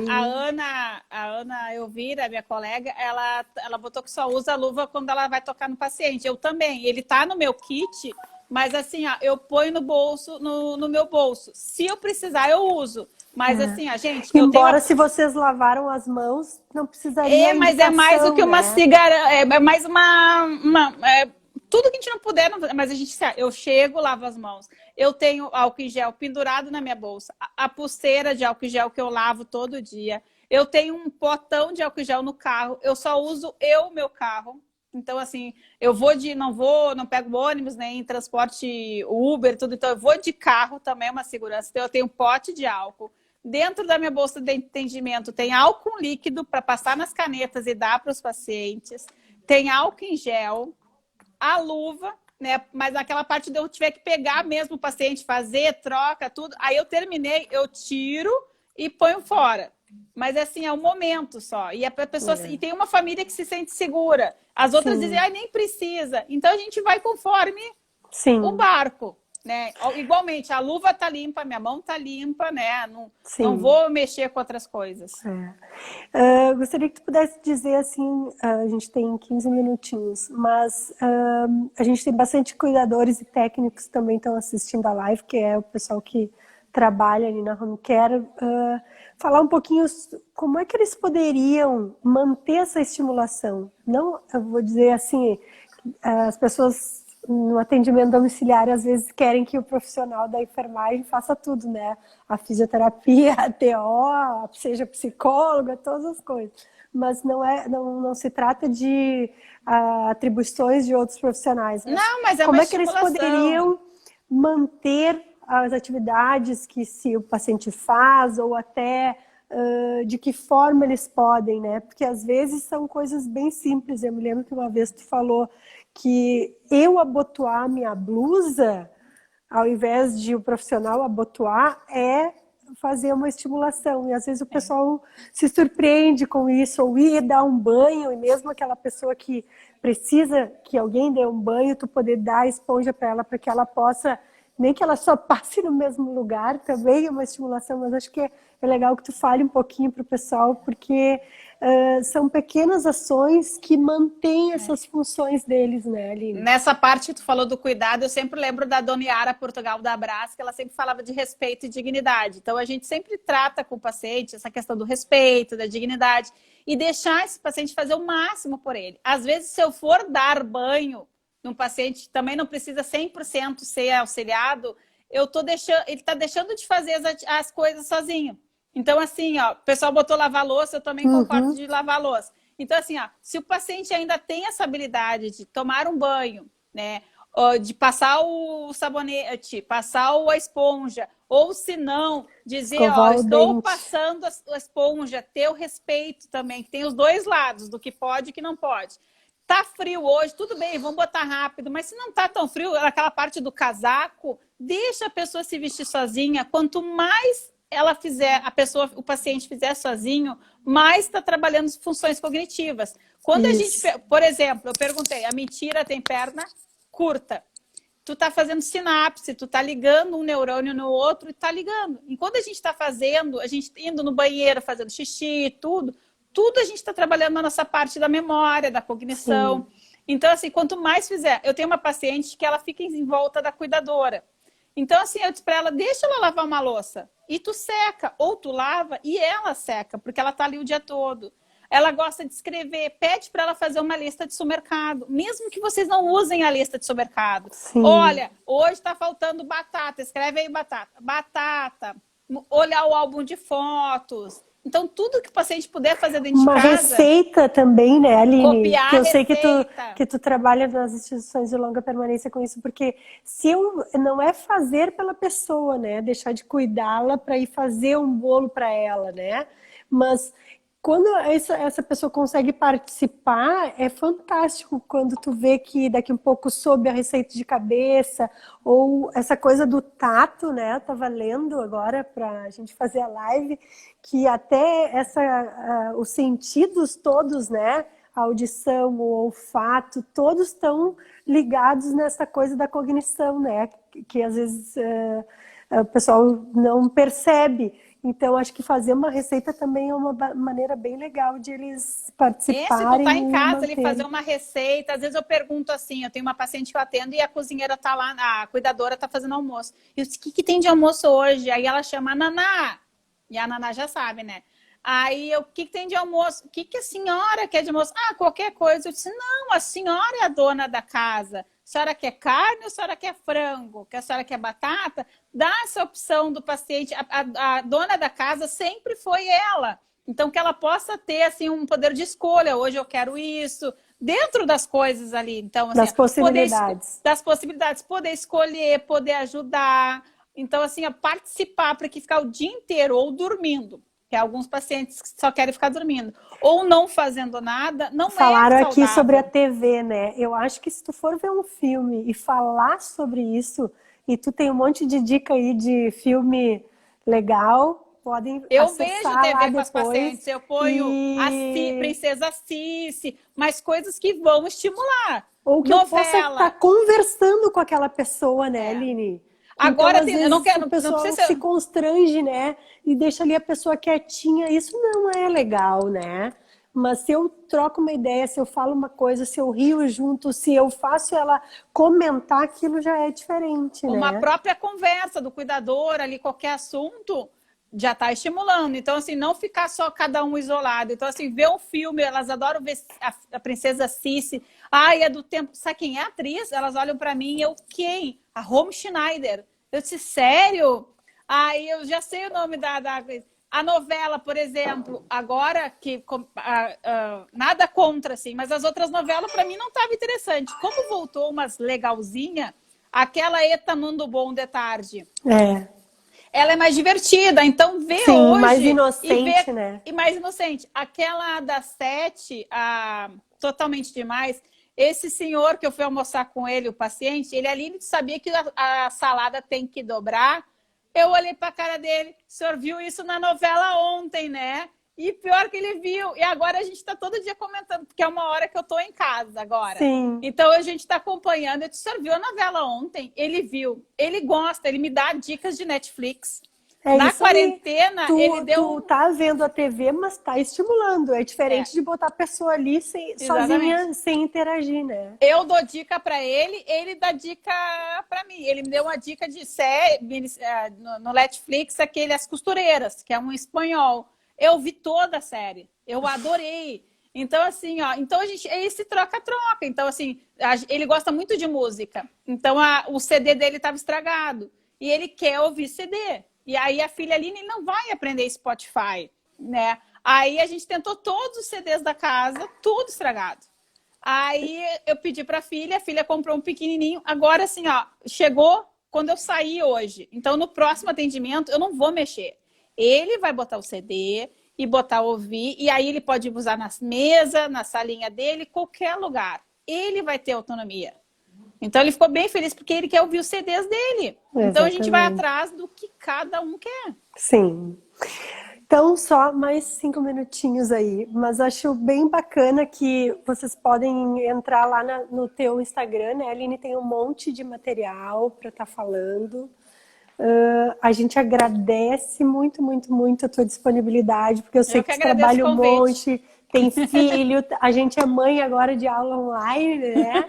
Ana Elvira, minha colega, ela botou que só usa a luva quando ela vai tocar no paciente. Eu também. Ele tá no meu kit, mas assim, eu ponho no bolso, no meu bolso. Se eu precisar, eu uso. Mas assim, a gente... Embora se vocês lavaram as mãos, não precisaria mas é mais do que uma cigarra... É mais tudo que a gente não puder... Mas eu chego, lavo as mãos. Eu tenho álcool em gel pendurado na minha bolsa. A pulseira de álcool em gel que eu lavo todo dia. Eu tenho um potão de álcool em gel no carro. Eu só uso meu carro. Então, assim, não pego ônibus, nem transporte Uber, tudo. Então, eu vou de carro também, é uma segurança. Então, eu tenho um pote de álcool. Dentro da minha bolsa de atendimento tem álcool líquido para passar nas canetas e dar para os pacientes. Tem álcool em gel, a luva, né? Mas naquela parte de eu tiver que pegar mesmo o paciente, fazer, troca, tudo. Aí eu terminei, eu tiro e ponho fora. Mas assim, é um momento só. E a pessoa e tem uma família que se sente segura. As outras dizem, nem precisa. Então a gente vai conforme o barco. Né? Igualmente, a luva tá limpa, minha mão tá limpa, né? Não vou mexer com outras coisas. Gostaria que tu pudesse dizer assim, a gente tem 15 minutinhos, mas a gente tem bastante cuidadores e técnicos que também estão assistindo a live, que é o pessoal que trabalha ali na home care, falar um pouquinho como é que eles poderiam manter essa estimulação. Não, eu vou dizer assim, as pessoas no atendimento domiciliar às vezes querem que o profissional da enfermagem faça tudo, né? A fisioterapia, a TO, seja psicóloga, todas as coisas. Mas não se trata de atribuições de outros profissionais. Não, mas como é que eles poderiam manter as atividades que se o paciente faz ou até de que forma eles podem, né? Porque às vezes são coisas bem simples. Eu me lembro que uma vez tu falou que eu abotoar minha blusa, ao invés de o profissional abotoar, é fazer uma estimulação. E às vezes o pessoal se surpreende com isso, ou ir dar um banho, e mesmo aquela pessoa que precisa que alguém dê um banho, tu poder dar a esponja para ela, para que ela possa, nem que ela só passe no mesmo lugar, também é uma estimulação, mas acho que é legal que tu fale um pouquinho para o pessoal, porque são pequenas ações que mantêm essas funções deles, né, Aline? Nessa parte que tu falou do cuidado, eu sempre lembro da Dona Yara Portugal da Brás, que ela sempre falava de respeito e dignidade. Então, a gente sempre trata com o paciente essa questão do respeito, da dignidade, e deixar esse paciente fazer o máximo por ele. Às vezes, se eu for dar banho num paciente, também não precisa 100% ser auxiliado, ele está deixando de fazer as coisas sozinho. Então, assim, ó, o pessoal botou lavar louça, eu também concordo de lavar louça. Então, assim, ó, se o paciente ainda tem essa habilidade de tomar um banho, né, de passar o sabonete, passar a esponja, ou se não, dizer, ó, estou passando a esponja, ter o respeito também, que tem os dois lados, do que pode e que não pode. Tá frio hoje, tudo bem, vamos botar rápido, mas se não tá tão frio, aquela parte do casaco, deixa a pessoa se vestir sozinha. Quanto mais ela fizer, o paciente fizer sozinho, mais está trabalhando funções cognitivas. Quando a gente, por exemplo, eu perguntei, a mentira tem perna curta. Tu tá fazendo sinapse, tu tá ligando um neurônio no outro e tá ligando. E quando a gente está fazendo, a gente indo no banheiro, fazendo xixi, tudo a gente está trabalhando na nossa parte da memória, da cognição. Sim. Então, assim, quanto mais fizer... Eu tenho uma paciente que ela fica em volta da cuidadora. Então, assim, eu disse para ela, deixa ela lavar uma louça. E tu seca, ou tu lava e ela seca, porque ela tá ali o dia todo. Ela gosta de escrever, pede para ela fazer uma lista de supermercado, mesmo que vocês não usem a lista de supermercado. Sim. Olha, hoje está faltando batata, escreve aí batata. Batata, olhar o álbum de fotos. Então, tudo que o paciente puder fazer dentro de casa... Uma receita também, né, Aline? Copiar que eu sei que tu trabalha nas instituições de longa permanência com isso, porque não é fazer pela pessoa, né? Deixar de cuidá-la para ir fazer um bolo para ela, né? Mas... quando essa pessoa consegue participar, é fantástico quando tu vê que daqui um pouco soube a receita de cabeça, ou essa coisa do tato, né? Eu tava lendo agora para a gente fazer a live, que até os sentidos todos, né? A audição, o olfato, todos estão ligados nessa coisa da cognição, né? Que às vezes o pessoal não percebe. Então, acho que fazer uma receita também é uma maneira bem legal de eles participarem. Se tu tá em casa, ele fazer uma receita, às vezes eu pergunto assim, eu tenho uma paciente que eu atendo e a cozinheira tá lá, a cuidadora tá fazendo almoço. E eu disse, o que tem de almoço hoje? Aí ela chama a Naná, e a Naná já sabe, né? Aí eu, o que tem de almoço? O que a senhora quer de almoço? Ah, qualquer coisa. Eu disse, não, a senhora é a dona da casa. A senhora quer carne ou a senhora quer frango? Que a senhora quer batata? Dá essa opção do paciente. A dona da casa sempre foi ela. Então, que ela possa ter assim, um poder de escolha. Hoje eu quero isso. Dentro das coisas ali. Então, assim, das possibilidades. Das possibilidades. Poder escolher, poder ajudar. Então, assim, participar para que ficar o dia inteiro ou dormindo. Que alguns pacientes só querem ficar dormindo. Ou não fazendo nada, não Falaram é saudável. Aqui sobre a TV, né? Eu acho que se tu for ver um filme e falar sobre isso, e tu tem um monte de dica aí de filme legal, podem eu acessar vejo TV lá com as pacientes, eu ponho a Princesa Cici, mas coisas que vão estimular. Ou que eu possa estar conversando com aquela pessoa, né, Aline? Agora, então, às vezes, eu não quero, o pessoal não precisa... se constrange, né? E deixa ali a pessoa quietinha. Isso não é legal, né? Mas se eu troco uma ideia, se eu falo uma coisa, se eu rio junto, se eu faço ela comentar, aquilo já é diferente, né? Uma própria conversa do cuidador ali, qualquer assunto, já está estimulando. Então, assim, não ficar só cada um isolado. Então, assim, ver um filme, elas adoram ver a Princesa Cici. Ai, é do tempo... Sabe quem é a atriz? Elas olham para mim e eu, quem? A Romy Schneider. Eu disse, sério? Aí eu já sei o nome da a novela, por exemplo, agora que nada contra, assim, mas as outras novelas para mim não estavam interessantes. Como voltou umas legalzinha, aquela Eta Mundo Bom de Tarde. Ela é mais divertida, então vê hoje... mais inocente, né? E mais inocente. Aquela das 7, Totalmente Demais... Esse senhor que eu fui almoçar com ele, o paciente, ele ali sabia que a salada tem que dobrar. Eu olhei para a cara dele, o senhor viu isso na novela ontem, né? E pior que ele viu. E agora a gente está todo dia comentando, porque é uma hora que eu estou em casa agora. Sim. Então a gente está acompanhando. Eu disse, o senhor viu a novela ontem? Ele viu. Ele gosta, ele me dá dicas de Netflix. É Na isso aí. quarentena, ele Tu deu... tá vendo a TV, mas tá estimulando. É diferente de botar a pessoa ali Exatamente. sozinha, sem interagir, né? Eu dou dica para ele, ele dá dica para mim. Ele me deu uma dica de série no Netflix, aquele As Costureiras, que é um espanhol. Eu vi toda a série, eu adorei. Então, assim, ó, então a gente é esse troca-troca. Então, assim, ele gosta muito de música. Então, o CD dele estava estragado. E ele quer ouvir CD. E aí a filha Aline não vai aprender Spotify, né? Aí a gente tentou todos os CDs da casa, tudo estragado. Aí eu pedi para a filha comprou um pequenininho. Agora, assim, ó, chegou quando eu saí hoje. Então, no próximo atendimento, eu não vou mexer. Ele vai botar o CD e botar ouvir, e aí ele pode usar nas mesas, na salinha dele, qualquer lugar. Ele vai ter autonomia. Então, ele ficou bem feliz porque ele quer ouvir os CDs dele. Então, a gente vai Exatamente. atrás do que cada um quer. Sim. Então, só mais 5 minutinhos aí, mas acho bem bacana que vocês podem entrar lá no teu Instagram, né? A Aline tem um monte de material para estar falando. A gente agradece muito, muito, muito a tua disponibilidade, porque eu sei Eu que que tu agradeço o trabalha um convite. monte, tem filho, a gente é mãe agora de aula online, né?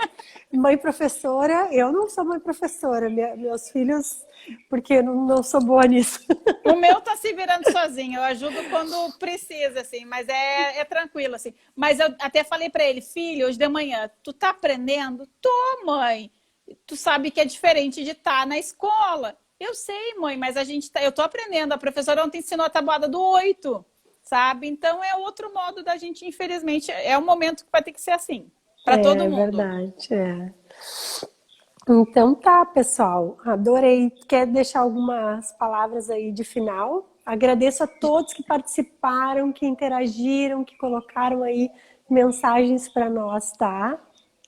Mãe professora, eu não sou mãe professora, meus filhos, porque eu não sou boa nisso. O meu tá se virando sozinho, eu ajudo quando precisa, assim, mas é tranquilo, assim. Mas eu até falei para ele, filho, hoje de manhã, tu tá aprendendo? Tô, mãe. Tu sabe que é diferente de estar na escola. Eu sei, mãe, mas eu tô aprendendo. A professora ontem ensinou a tabuada do 8, sabe? Então é outro modo da gente, infelizmente, é um momento que vai ter que ser assim, para todo É mundo. verdade, é. Então tá, pessoal. Adorei. Quer deixar algumas palavras aí de final? Agradeço a todos que participaram, que interagiram, que colocaram aí mensagens para nós, tá?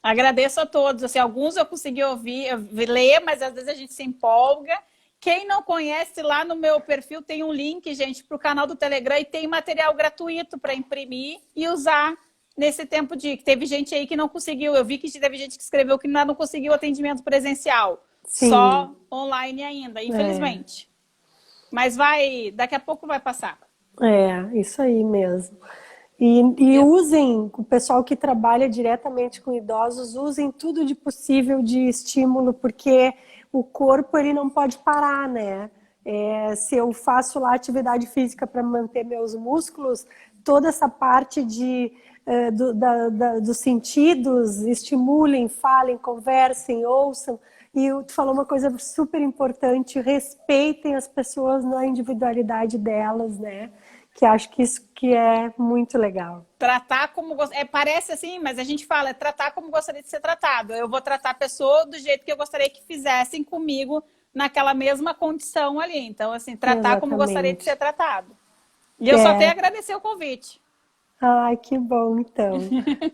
Agradeço a todos. Assim, alguns eu consegui ouvir, ler, mas às vezes a gente se empolga. Quem não conhece, lá no meu perfil tem um link, gente, para o canal do Telegram e tem material gratuito para imprimir e usar nesse tempo de... Teve gente aí que não conseguiu. Eu vi que teve gente que escreveu que ainda não conseguiu atendimento presencial. Sim, Só online ainda, é, infelizmente. Mas daqui a pouco vai passar. isso aí mesmo. E usem, o pessoal que trabalha diretamente com idosos, usem tudo de possível de estímulo, porque o corpo ele não pode parar, né? Se eu faço lá atividade física para manter meus músculos, toda essa parte dos sentidos, estimulem, falem, conversem, ouçam. E tu falou uma coisa super importante, respeitem as pessoas na individualidade delas, né? Que acho que isso que é muito legal. Tratar como... parece assim, mas a gente fala, é tratar como gostaria de ser tratado. Eu vou tratar a pessoa do jeito que eu gostaria que fizessem comigo naquela mesma condição ali. Então, assim, tratar como gostaria de ser Exatamente. tratado. E eu só tenho a É. agradecer o convite. Ai, que bom, então.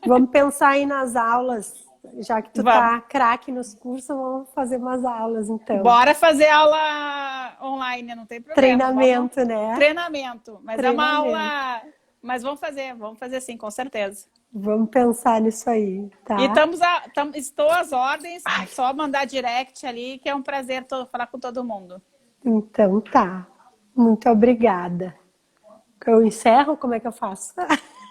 Vamos pensar aí nas aulas, já que tu Vamos. tá craque nos cursos, vamos fazer umas aulas, então. Bora fazer aula online, não tem problema. Vamos. Treinamento, né? Treinamento. Mas é uma Treinamento. aula... Mas vamos fazer sim, com certeza. Vamos pensar nisso aí, E tá? estou às ordens, só mandar direct ali, que é um prazer falar com todo mundo. Então tá. Muito obrigada. Eu encerro? Como é que eu faço?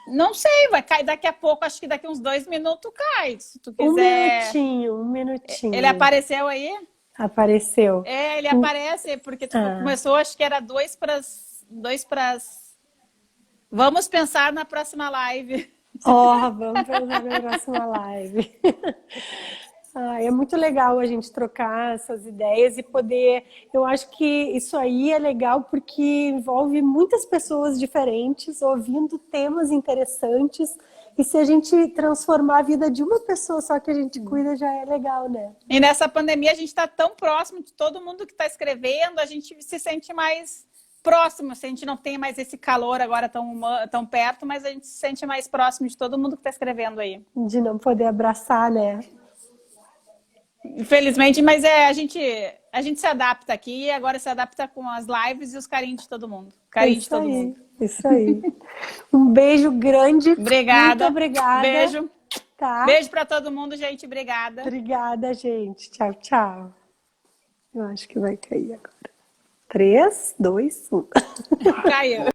Não sei, vai cair daqui a pouco, acho que daqui uns 2 minutos cai, se tu Um quiser. minutinho, um Ele minutinho. apareceu aí? Apareceu. Ele aparece, porque Ah. começou, acho que era 2 para... Vamos pensar na próxima live. Vamos pensar na próxima live. É muito legal a gente trocar essas ideias e poder. Eu acho que isso aí é legal porque envolve muitas pessoas diferentes, ouvindo temas interessantes. E se a gente transformar a vida de uma pessoa só que a gente cuida, já é legal, né? E nessa pandemia a gente está tão próximo de todo mundo que está escrevendo, a gente se sente mais próximo, se a gente não tem mais esse calor agora tão perto, mas a gente se sente mais próximo de todo mundo que está escrevendo aí. De não poder abraçar, né? Infelizmente, mas a gente se adapta aqui, agora se adapta com as lives e os carinhos de todo mundo. Carinho de Isso todo aí, mundo. isso aí. Um beijo grande. Muito Obrigada. obrigada. Beijo. Tá? Beijo para todo mundo, gente. Obrigada. Obrigada, gente. Tchau, tchau. Eu acho que vai cair agora. 3, 2, 1. Caiu.